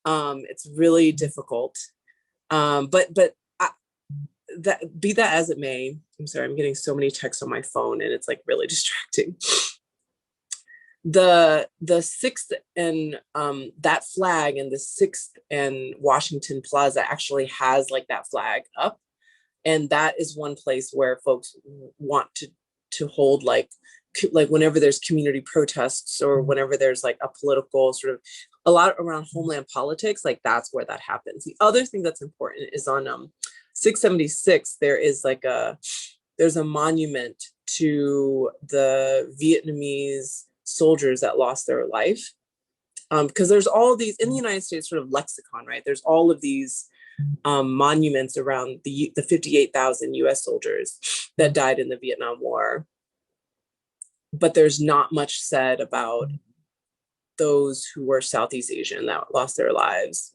Speaker 4: It's really difficult. But that, be that as it may, I'm sorry, I'm getting so many texts on my phone and it's like really distracting. The 6th and that flag and the 6th and Washington Plaza actually has like that flag up, and that is one place where folks want to hold like whenever there's community protests or whenever there's like a political sort of a lot around homeland politics, like that's where that happens. The other thing that's important is on 676 there is like there's a monument to the Vietnamese soldiers that lost their life, because there's all these in the United States sort of lexicon, right? There's all of these monuments around the 58,000 US soldiers that died in the Vietnam War, but there's not much said about those who were Southeast Asian that lost their lives.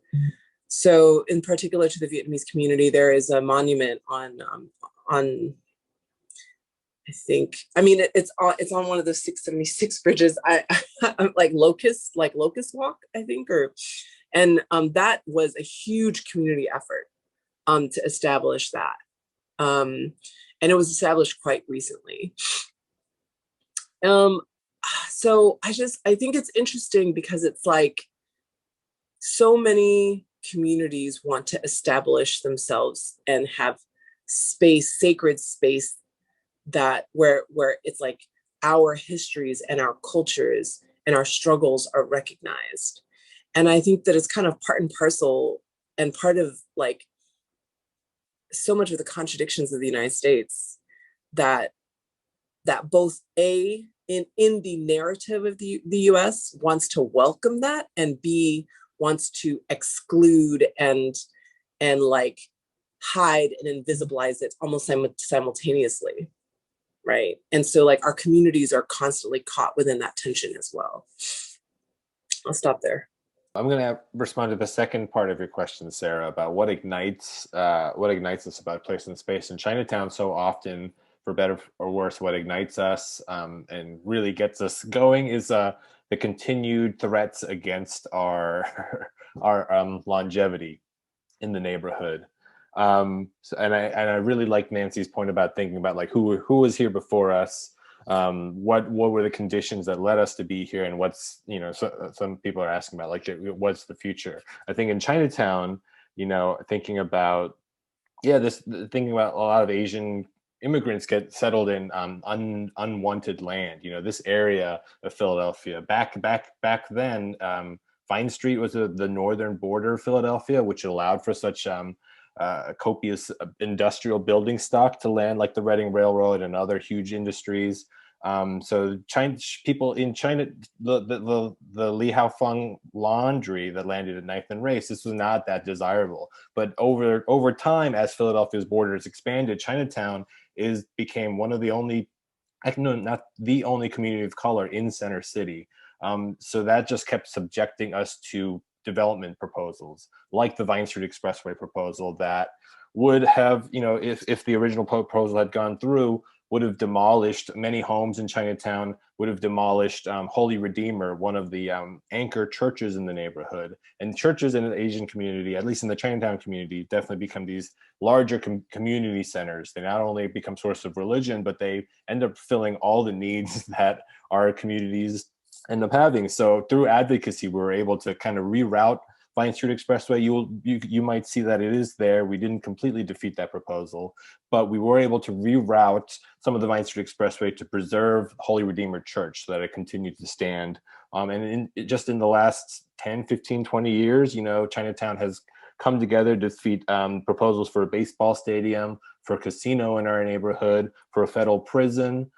Speaker 4: So in particular to the Vietnamese community, there is a monument on I think, I mean, it's on one of the 676 bridges. I'm like Locust Walk, I think, and that was a huge community effort to establish that. And it was established quite recently. So I think it's interesting because it's like so many communities want to establish themselves and have space, sacred space, that where it's like our histories and our cultures and our struggles are recognized. And I think that it's kind of part and parcel and part of like so much of the contradictions of the United States that both in the narrative of the US wants to welcome that, and B wants to exclude and like hide and invisibilize it almost simultaneously. Right. And so like our communities are constantly caught within that tension as well. I'll stop there.
Speaker 5: I'm going to respond to the second part of your question, Sarah, about what ignites us about place and space. In Chinatown, so often, for better or worse, what ignites us and really gets us going is the continued threats against our longevity in the neighborhood. And I really like Nancy's point about thinking about like who was here before us, what were the conditions that led us to be here, and what's, you know, so some people are asking about like what's the future. I think in Chinatown, you know, thinking about a lot of Asian immigrants get settled in unwanted land. You know, this area of Philadelphia back then, Vine Street was the northern border of Philadelphia, which allowed for such copious industrial building stock to land, like the Reading Railroad and other huge industries. So people in China, the Li Haofeng laundry that landed at 9th and Race, this was not that desirable. But over time, as Philadelphia's borders expanded, Chinatown became one of the only, not the only community of color in Center City. So that just kept subjecting us to development proposals, like the Vine Street Expressway proposal that would have, if the original proposal had gone through, would have demolished many homes in Chinatown, would have demolished Holy Redeemer, one of the anchor churches in the neighborhood. And churches in the Asian community, at least in the Chinatown community, definitely become these larger community centers. They not only become source of religion, but they end up filling all the needs that our communities end up having. So through advocacy, we were able to kind of reroute Vine Street Expressway. You might see that it is there. We didn't completely defeat that proposal, but we were able to reroute some of the Vine Street Expressway to preserve Holy Redeemer Church so that it continued to stand. And just in the last 10, 15, 20 years, Chinatown has come together to defeat proposals for a baseball stadium, for a casino in our neighborhood, for a federal prison.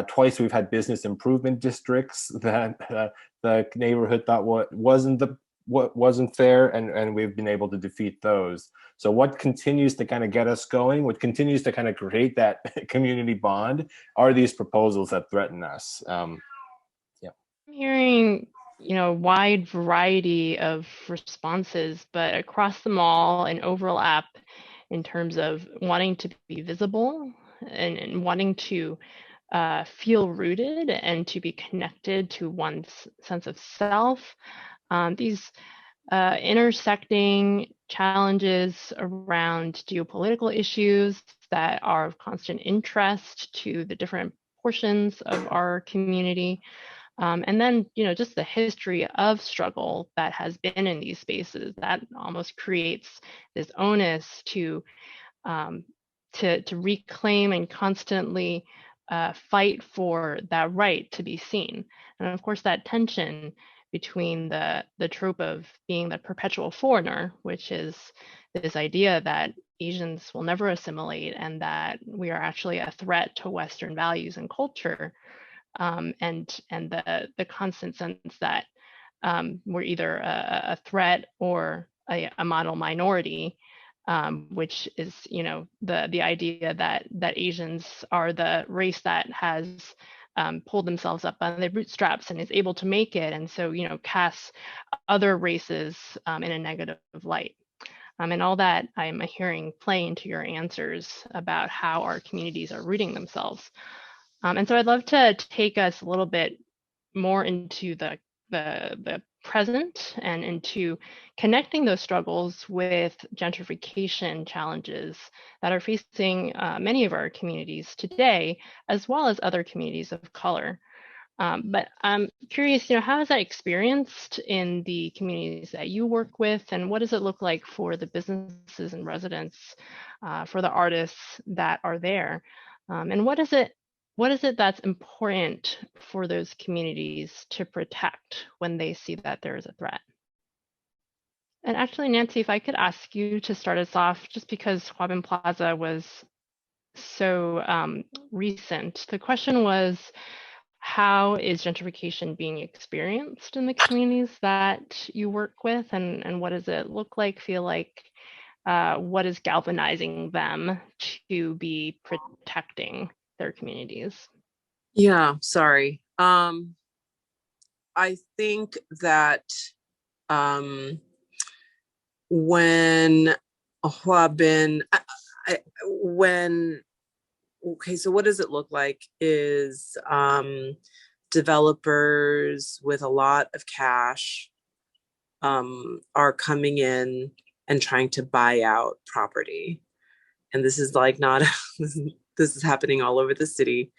Speaker 5: Twice we've had business improvement districts that the neighborhood thought what wasn't fair, and we've been able to defeat those. So what continues to kind of get us going, what continues to kind of create that community bond, are these proposals that threaten us.
Speaker 1: I'm hearing, wide variety of responses, but across them all an overlap in terms of wanting to be visible and wanting to feel rooted and to be connected to one's sense of self. These intersecting challenges around geopolitical issues that are of constant interest to the different portions of our community. And then, just the history of struggle that has been in these spaces that almost creates this onus to reclaim and constantly fight for that right to be seen. And of course, that tension between the trope of being the perpetual foreigner, which is this idea that Asians will never assimilate and that we are actually a threat to Western values and culture, and the constant sense that we're either a threat or a model minority, which is the idea that Asians are the race that has pulled themselves up on their bootstraps and is able to make it, and so casts other races in a negative light. And all that I'm hearing play into your answers about how our communities are rooting themselves. And so I'd love to take us a little bit more into the present and into connecting those struggles with gentrification challenges that are facing many of our communities today, as well as other communities of color. But I'm curious, how is that experienced in the communities that you work with, and what does it look like for the businesses and residents, for the artists that are there? And what is it that's important for those communities to protect when they see that there is a threat? And actually, Nancy, if I could ask you to start us off, just because Huabin Plaza was so recent, the question was, how is gentrification being experienced in the communities that you work with, and what does it look like, feel like? What is galvanizing them to be protecting their communities?
Speaker 4: Yeah, sorry. I think that when Huabin, okay, so what does it look like is developers with a lot of cash are coming in and trying to buy out property. And this is like not, this is happening all over the city.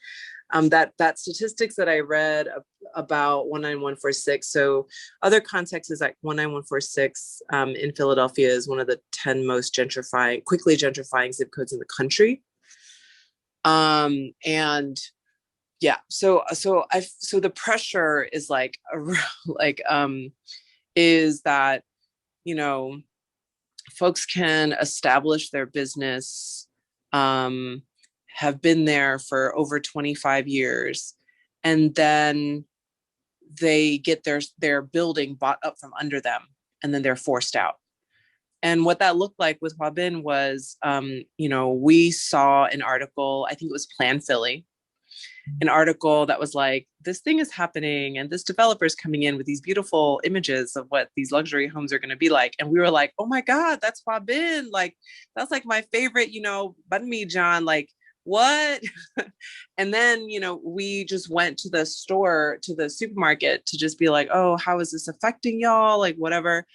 Speaker 4: That statistics that I read about 19146. So other context is like 19146 in Philadelphia is one of the 10 most quickly gentrifying zip codes in the country. And yeah, so the pressure is is that, folks can establish their business, have been there for over 25 years, and then they get their building bought up from under them, and then they're forced out. And what that looked like with Hua Bin was, we saw an article, I think it was Plan Philly, an article that was like, this thing is happening and this developer is coming in with these beautiful images of what these luxury homes are going to be like. And we were like, oh my God, that's Hua Bin. Like, that's like my favorite, banh mi John, like, what? And then, we just went to the store, to the supermarket to just be like, oh, how is this affecting y'all? Like, whatever.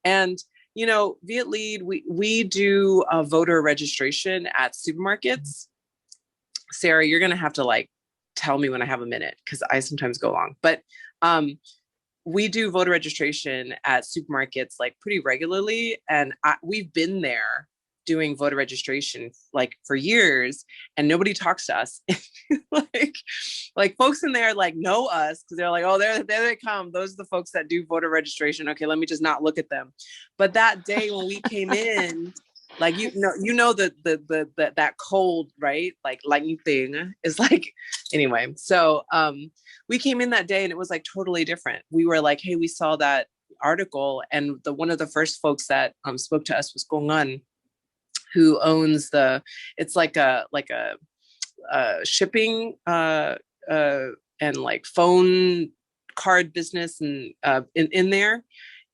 Speaker 4: And, Viet Lead, we do voter registration at supermarkets. Sarah, you're going to have to like tell me when I have a minute, because I sometimes go long. But we do voter registration at supermarkets like pretty regularly. And we've been there doing voter registration like for years, and nobody talks to us. like folks in there like know us, because they're like, oh, there they come. Those are the folks that do voter registration. Okay, let me just not look at them. But that day when we came in, like that cold, right? Like lightning thing is like, anyway. So we came in that day and it was like totally different. We were like, hey, we saw that article, and one of the first folks that spoke to us was Gong An, who owns it's like a shipping and like phone card business and in there.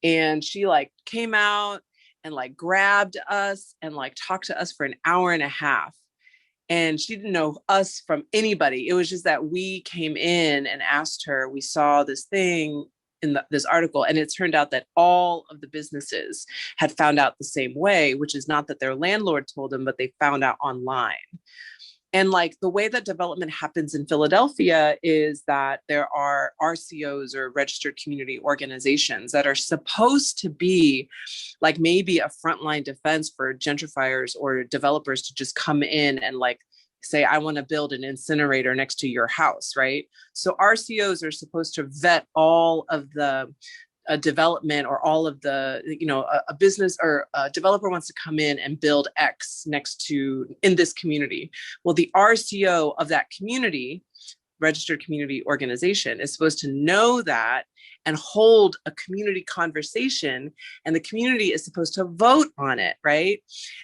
Speaker 4: And she like came out and like grabbed us and like talked to us for an hour and a half. And she didn't know us from anybody. It was just that we came in and asked her, we saw this thing in this article, and it turned out that all of the businesses had found out the same way, which is not that their landlord told them, but they found out online. And like the way that development happens in Philadelphia is that there are RCOs, or registered community organizations, that are supposed to be like maybe a frontline defense for gentrifiers or developers to just come in and like say, I want to build an incinerator next to your house, right? So RCOs are supposed to vet all of the development, or all of the, a business or a developer wants to come in and build X in this community. Well, the RCO of that community, registered community organization, is supposed to know that and hold a community conversation, and the community is supposed to vote on it, right?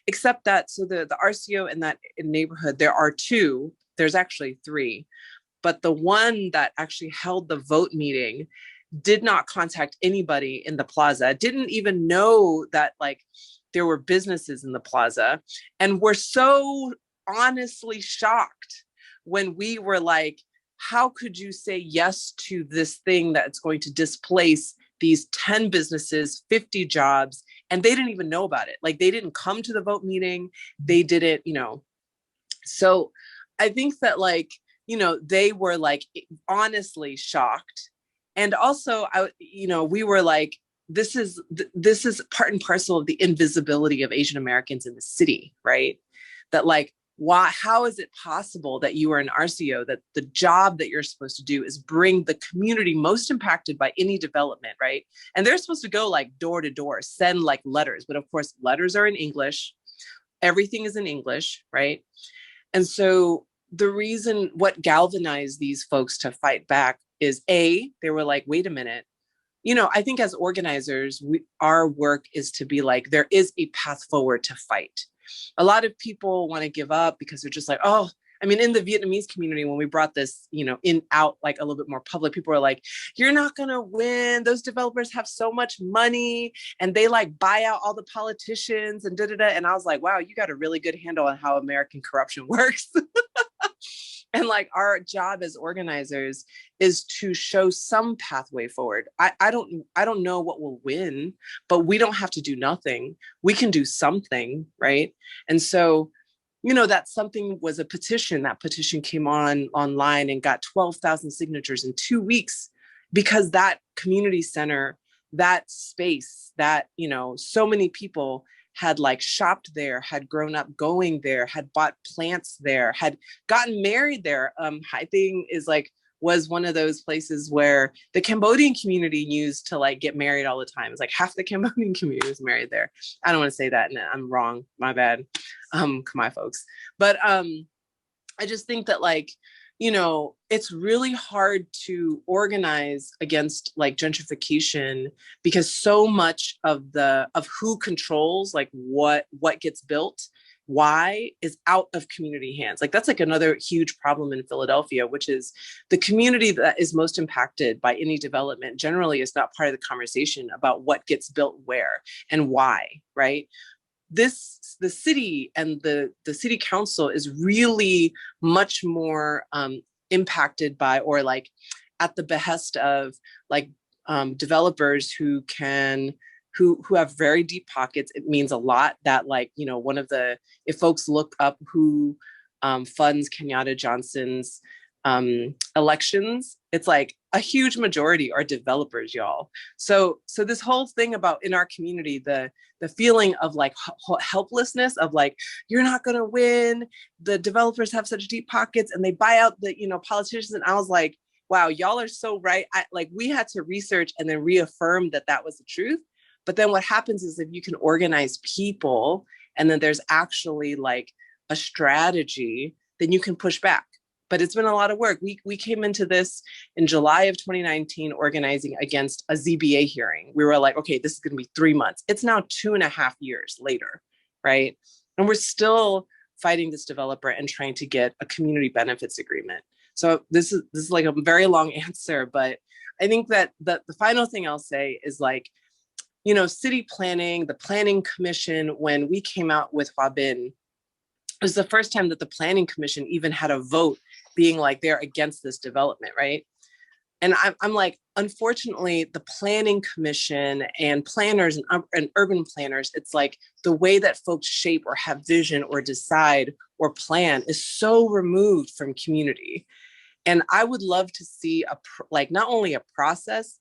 Speaker 4: Except that, so the RCO in that neighborhood, there are two, there's actually three, but the one that actually held the vote meeting did not contact anybody in the plaza, didn't even know that like there were businesses in the plaza, and were so honestly shocked when we were like, how could you say yes to this thing that's going to displace these 10 businesses, 50 jobs, and they didn't even know about it. Like they didn't come to the vote meeting. They didn't, so I think that like, they were like honestly shocked. And also, we were like, this is part and parcel of the invisibility of Asian Americans in the city, right? That like, how is it possible that you are an RCO, that the job that you're supposed to do is bring the community most impacted by any development, right? And they're supposed to go like door to door, send like letters, but of course letters are in English. Everything is in English, right? And so the reason what galvanized these folks to fight back is they were like, wait a minute. I think as organizers, our work is to be like, there is a path forward to fight. A lot of people want to give up because they're just like, oh, I mean, in the Vietnamese community, when we brought this, out like a little bit more public, people are like, you're not going to win. Those developers have so much money and they like buy out all the politicians and da-da-da. And I was like, wow, you got a really good handle on how American corruption works. And like our job as organizers is to show some pathway forward. I don't know what will win, but we don't have to do nothing. We can do something, right? And so, that something was a petition. That petition came online and got 12,000 signatures in 2 weeks, because that community center, that space, that, so many people had like shopped there, had grown up going there, had bought plants there, had gotten married there. Hai Tinh is like was one of those places where the Cambodian community used to like get married all the time. It's like half the Cambodian community was married there. I don't want to say that, and I'm wrong. My bad. Khmer folks. But I just think that like, you know, it's really hard to organize against like gentrification because so much of who controls like what gets built, why, is out of community hands. Like that's like another huge problem in Philadelphia, which is the community that is most impacted by any development generally is not part of the conversation about what gets built where and why, right? The city and the city council is really much more impacted by, or like at the behest of like developers who have very deep pockets. It means a lot that like, you know, if folks look up who funds Kenyatta Johnson's elections, it's like a huge majority are developers, y'all. So this whole thing about in our community, the feeling of like helplessness of like, you're not gonna win, the developers have such deep pockets and they buy out the, you know, politicians. And I was like, wow, y'all are so right. Like we had to research and then reaffirm that was the truth. But then what happens is if you can organize people and then there's actually like a strategy, then you can push back. But it's been a lot of work. We came into this in July of 2019, organizing against a ZBA hearing. We were like, okay, this is going to be 3 months. It's now 2.5 years later, right? And we're still fighting this developer and trying to get a community benefits agreement. So this is like a very long answer, but I think that the final thing I'll say is like, you know, city planning, the planning commission, when we came out with Hwabin, it was the first time that the planning commission even had a vote being like they're against this development, right? And I'm like, unfortunately, the planning commission and planners and urban planners, it's like the way that folks shape or have vision or decide or plan is so removed from community. And I would love to see like not only a process,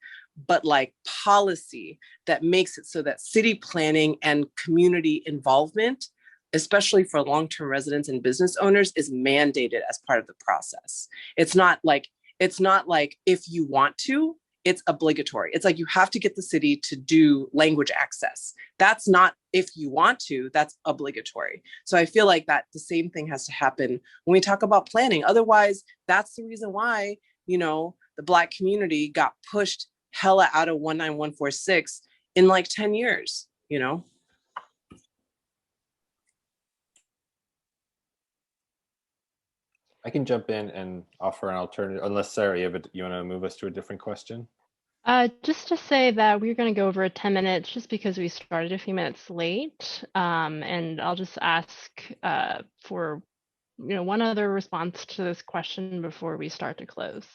Speaker 4: but like policy that makes it so that city planning and community involvement, especially for long-term residents and business owners, is mandated as part of the process. It's not like if you want to, it's obligatory. It's like you have to get the city to do language access. That's not if you want to, that's obligatory. So I feel like that the same thing has to happen when we talk about planning. Otherwise, that's the reason why, you know, the Black community got pushed hella out of 19146 in like 10 years, you know?
Speaker 5: I can jump in and offer an alternative, unless Sarah, you want to move us to a different question?
Speaker 1: Just to say that we're going to go over 10 minutes just because we started a few minutes late. And I'll just ask for, you know, one other response to this question before we start to close.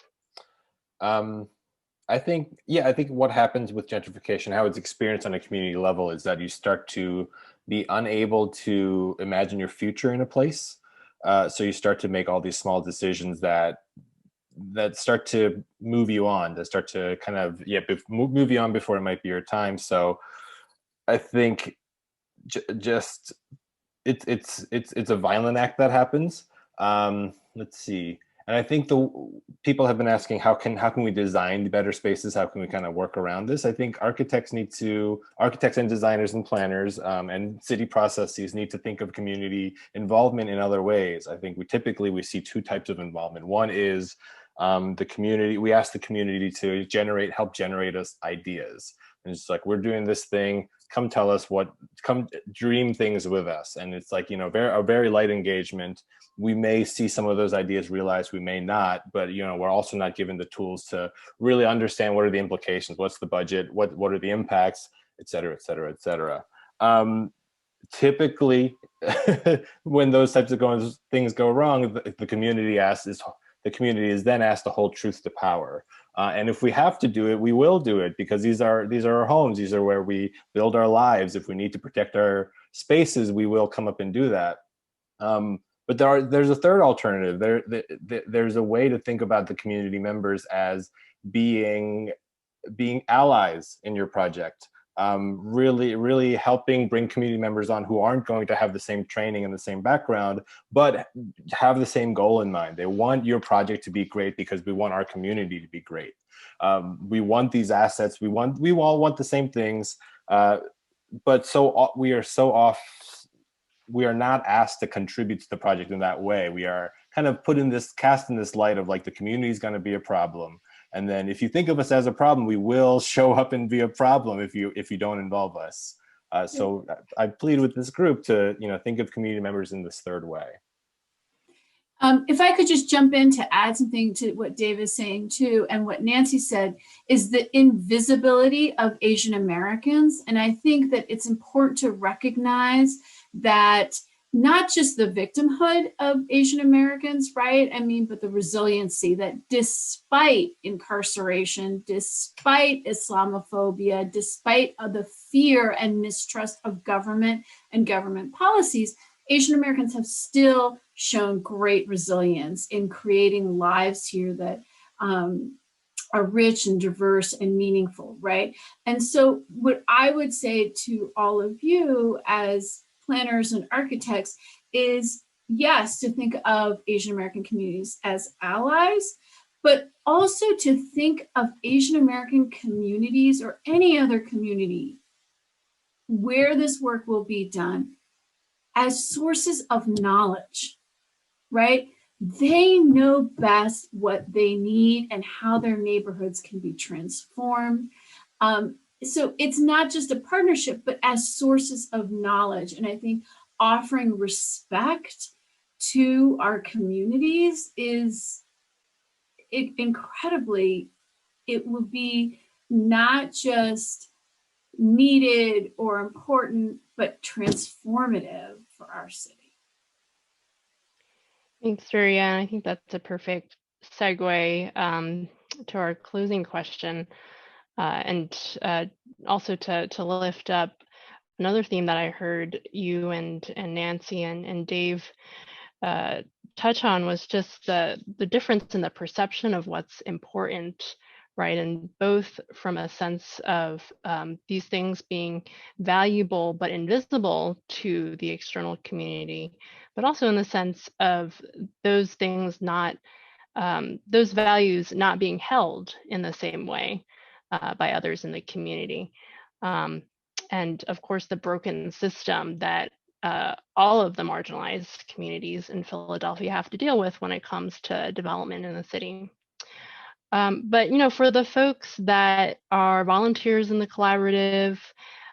Speaker 5: I think what happens with gentrification, how it's experienced on a community level, is that you start to be unable to imagine your future in a place. So you start to make all these small decisions that start to move you on, that start to kind of move you on before it might be your time. So I think just it's a violent act that happens. Let's see. And I think the people have been asking, how can we design the better spaces? How can we kind of work around this? I think architects and designers and planners and city processes need to think of community involvement in other ways. I think we see two types of involvement. One is the community. We ask the community to help generate us ideas. And it's like, we're doing this thing, come tell us come dream things with us. And it's like, you know, a very light engagement. We may see some of those ideas realized, we may not, but, you know, we're also not given the tools to really understand what are the implications, what's the budget, what are the impacts, et cetera, et cetera, et cetera. Typically, when those types of things go wrong, the community is then asked to hold truth to power. And if we have to do it, we will do it, because these are our homes. These are where we build our lives. If we need to protect our spaces, we will come up and do that. But there's a third alternative. There's a way to think about the community members as being allies in your project. really helping bring community members on who aren't going to have the same training and the same background, but have the same goal in mind. They want your project to be great because we want our community to be great. We want these assets. We all want the same things, but we are so off. We are not asked to contribute to the project in that way. We are kind of cast in this light of like the community is going to be a problem. And then if you think of us as a problem, we will show up and be a problem if you don't involve us. So I plead with this group to think of community members in this third way.
Speaker 2: If I could just jump in to add something to what Dave is saying too, and what Nancy said, is the invisibility of Asian Americans. And I think that it's important to recognize that not just the victimhood of Asian Americans, right? I mean, but the resiliency that despite incarceration, despite Islamophobia, despite the fear and mistrust of government and government policies, Asian Americans have still shown great resilience in creating lives here that are rich and diverse and meaningful, right? And so what I would say to all of you as planners and architects is, yes, to think of Asian American communities as allies, but also to think of Asian American communities or any other community where this work will be done as sources of knowledge, right? They know best what they need and how their neighborhoods can be transformed. So it's not just a partnership, but as sources of knowledge. And I think offering respect to our communities is incredibly, it will be not just needed or important, but transformative for our city.
Speaker 1: Thanks, Surya. I think that's a perfect segue to our closing question. And also to lift up another theme that I heard you and Nancy and Dave touch on was just the difference in the perception of what's important, right? And both from a sense of these things being valuable but invisible to the external community, but also in the sense of those things not, those values not being held in the same way by others in the community. And of course, the broken system that all of the marginalized communities in Philadelphia have to deal with when it comes to development in the city. But for the folks that are volunteers in the collaborative,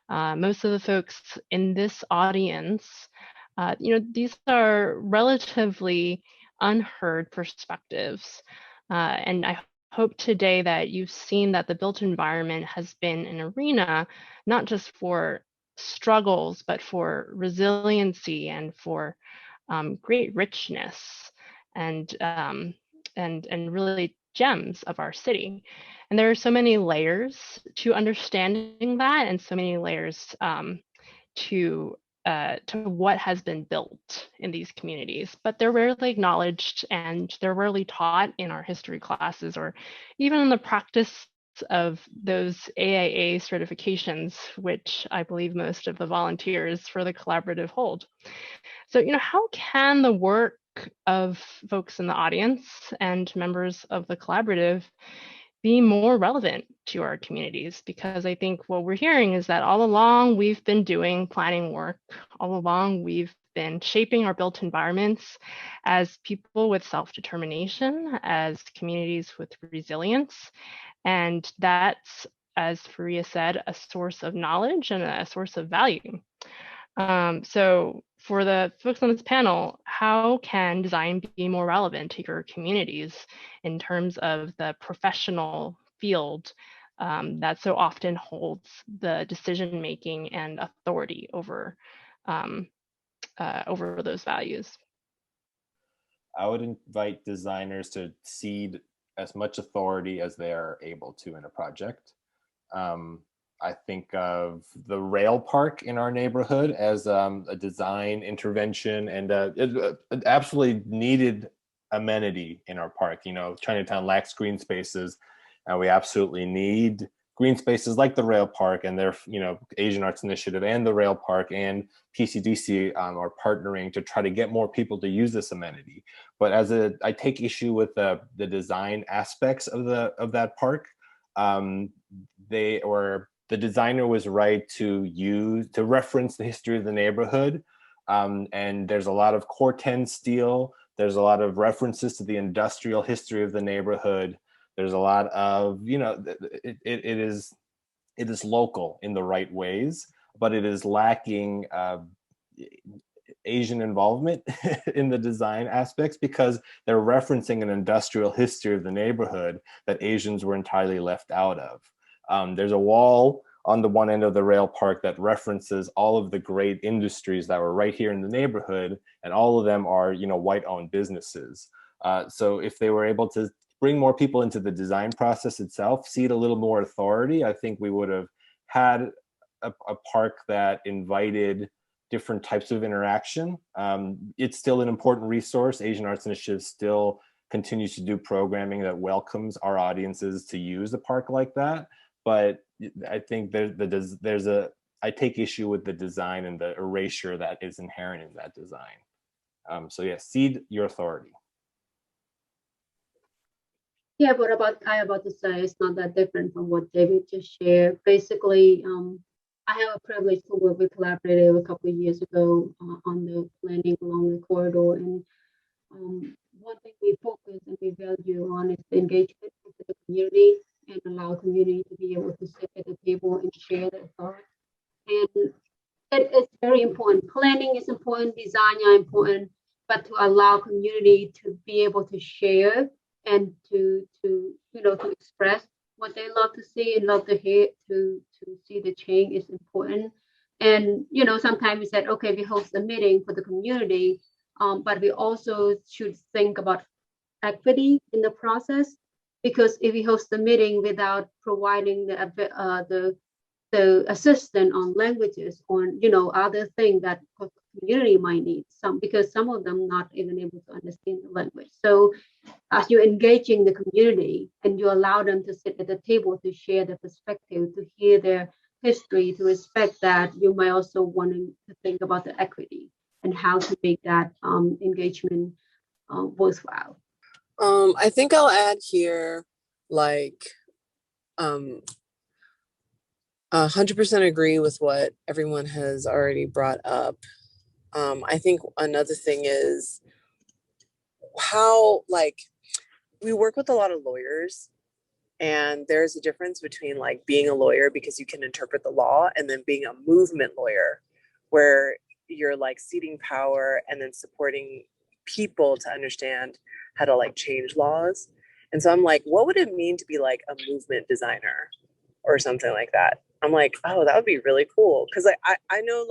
Speaker 1: most of the folks in this audience, these are relatively unheard perspectives. And I hope today that you've seen that the built environment has been an arena, not just for struggles, but for resiliency and for great richness and really gems of our city. And there are so many layers to understanding that, and so many layers to what has been built in these communities, but they're rarely acknowledged and they're rarely taught in our history classes or even in the practice of those AIA certifications, which I believe most of the volunteers for the collaborative hold. So, how can the work of folks in the audience and members of the collaborative be more relevant to our communities? Because I think what we're hearing is that all along we've been doing planning work, all along we've been shaping our built environments as people with self-determination, as communities with resilience. And that's, as Faria said, a source of knowledge and a source of value. So for the folks on this panel, how can design be more relevant to your communities in terms of the professional field that so often holds the decision-making and authority over those values?
Speaker 5: I would invite designers to cede as much authority as they are able to in a project. I think of the rail park in our neighborhood as a design intervention and an absolutely needed amenity in our park. Chinatown lacks green spaces, and we absolutely need green spaces like the Rail Park and their, Asian Arts Initiative and the Rail Park and PCDC are partnering to try to get more people to use this amenity. But I take issue with the design aspects of that park. The designer was right to reference the history of the neighborhood. And there's a lot of Corten steel. There's a lot of references to the industrial history of the neighborhood. There's a lot of, it is local in the right ways, but it is lacking Asian involvement in the design aspects because they're referencing an industrial history of the neighborhood that Asians were entirely left out of. There's a wall on the one end of the Rail Park that references all of the great industries that were right here in the neighborhood, and all of them are, white-owned businesses. So if they were able to bring more people into the design process itself, cede a little more authority, I think we would have had a park that invited different types of interaction. It's still an important resource. Asian Arts Initiative still continues to do programming that welcomes our audiences to use a park like that. But I think I take issue with the design and the erasure that is inherent in that design. So yeah, cede your authority.
Speaker 3: Yeah, what I about to say is not that different from what David just shared. Basically, I have a privilege to work with Collaborative a couple of years ago on the planning along the corridor. And one thing we focus and we value on is the engagement with the community and allow community to be able to sit at the table and share their thoughts. And it's very important. Planning is important, design are important, but to allow community to be able to share and to express what they love to see and love to hear, to see the change is important. And sometimes we said, okay, we host a meeting for the community, but we also should think about equity in the process, because if we host a meeting without providing the assistant on languages, on other things that community might need, because some of them not even able to understand the language. So as you engaging the community and you allow them to sit at the table to share their perspective, to hear their history, to respect that, you might also want to think about the equity and how to make that engagement worthwhile.
Speaker 4: I think I'll add here, 100% agree with what everyone has already brought up. I think another thing is how, we work with a lot of lawyers, and there's a difference between being a lawyer because you can interpret the law, and then being a movement lawyer where you're ceding power and then supporting people to understand how to change laws. And so I'm what would it mean to be a movement designer or something like that? I'm oh, that would be really cool. Because I know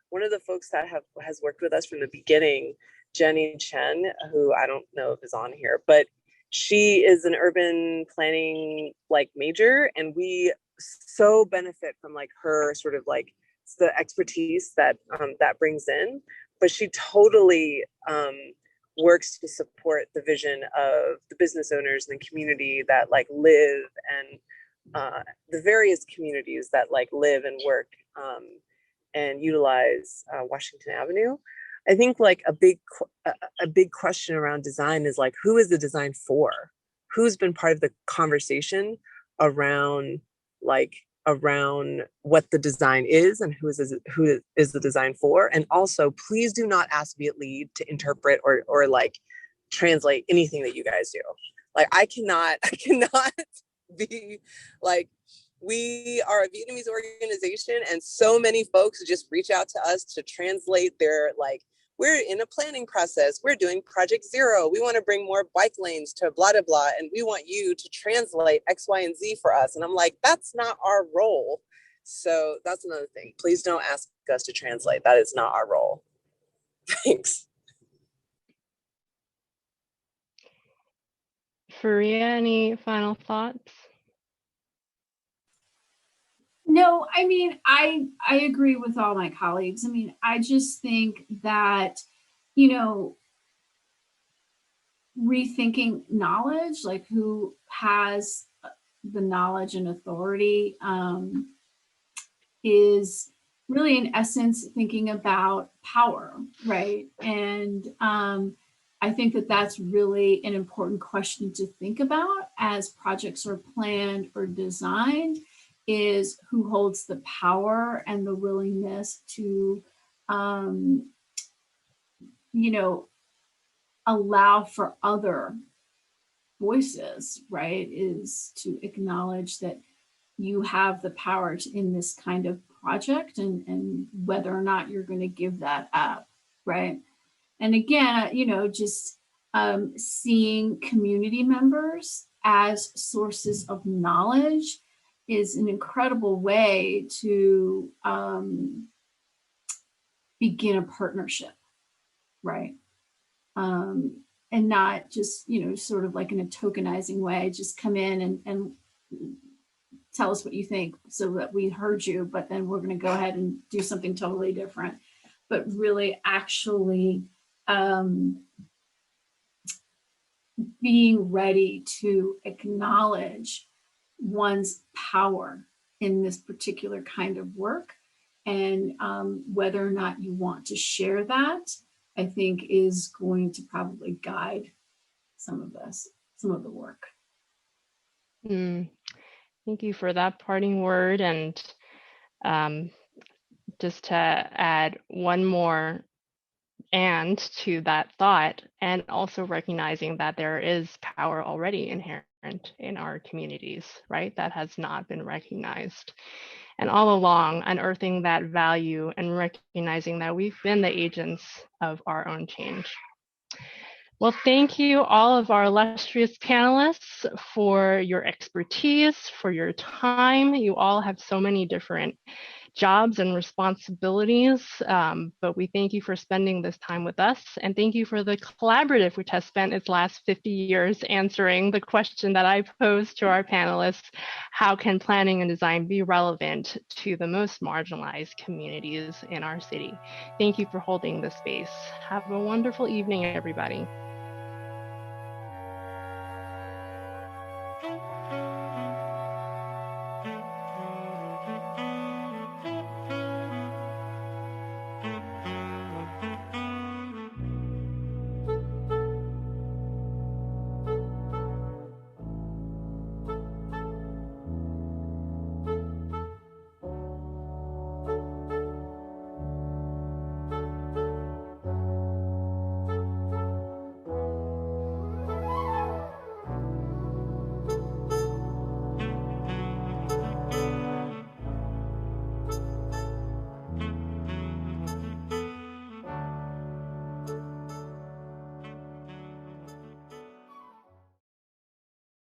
Speaker 4: one of the folks that has worked with us from the beginning, Jenny Chen, who I don't know if is on here, but she is an urban planning major, and we so benefit from her sort of the expertise that that brings in. But she totally works to support the vision of the business owners in the community that live, and the various communities that live and work and utilize Washington Avenue. I think a big question around design is who is the design for? Who's been part of the conversation around around what the design is and who is the design for? And also, please do not ask me at LEAD to interpret or translate anything that you guys do. I cannot be we are a Vietnamese organization, and so many folks just reach out to us to translate their we're in a planning process. We're doing Project Zero. We want to bring more bike lanes to blah, blah, blah. And we want you to translate X, Y, and Z for us. And I'm that's not our role. So that's another thing. Please don't ask us to translate. That is not our role. Thanks.
Speaker 1: Faria, any final thoughts?
Speaker 2: No, I mean, I agree with all my colleagues. I mean, I just think that, rethinking knowledge, who has the knowledge and authority is really, in essence, thinking about power, right? And I think that that's really an important question to think about as projects are planned or designed, is who holds the power and the willingness to, you know, allow for other voices, right? Is to acknowledge that you have the power in this kind of project, and whether or not you're going to give that up, right? And again, you know, just seeing community members as sources of knowledge is an incredible way to begin a partnership, right? And not just, you know, sort of like in a tokenizing way, just come in and tell us what you think so that we heard you, but then we're going to go ahead and do something totally different. But really actually being ready to acknowledge one's power in this particular kind of work, and whether or not you want to share that, I think is going to probably guide some of the work.
Speaker 1: Thank you for that parting word. And just to add one more and to that thought, and also recognizing that there is power already inherent in our communities, right? That has not been recognized. And all along, unearthing that value and recognizing that we've been the agents of our own change. Well, thank you all of our illustrious panelists for your expertise, for your time. You all have so many different jobs and responsibilities, but we thank you for spending this time with us. And thank you for the collaborative, which has spent its last 50 years answering the question that I posed to our panelists: how can planning and design be relevant to the most marginalized communities in our city? Thank you for holding this space. Have a wonderful evening, everybody.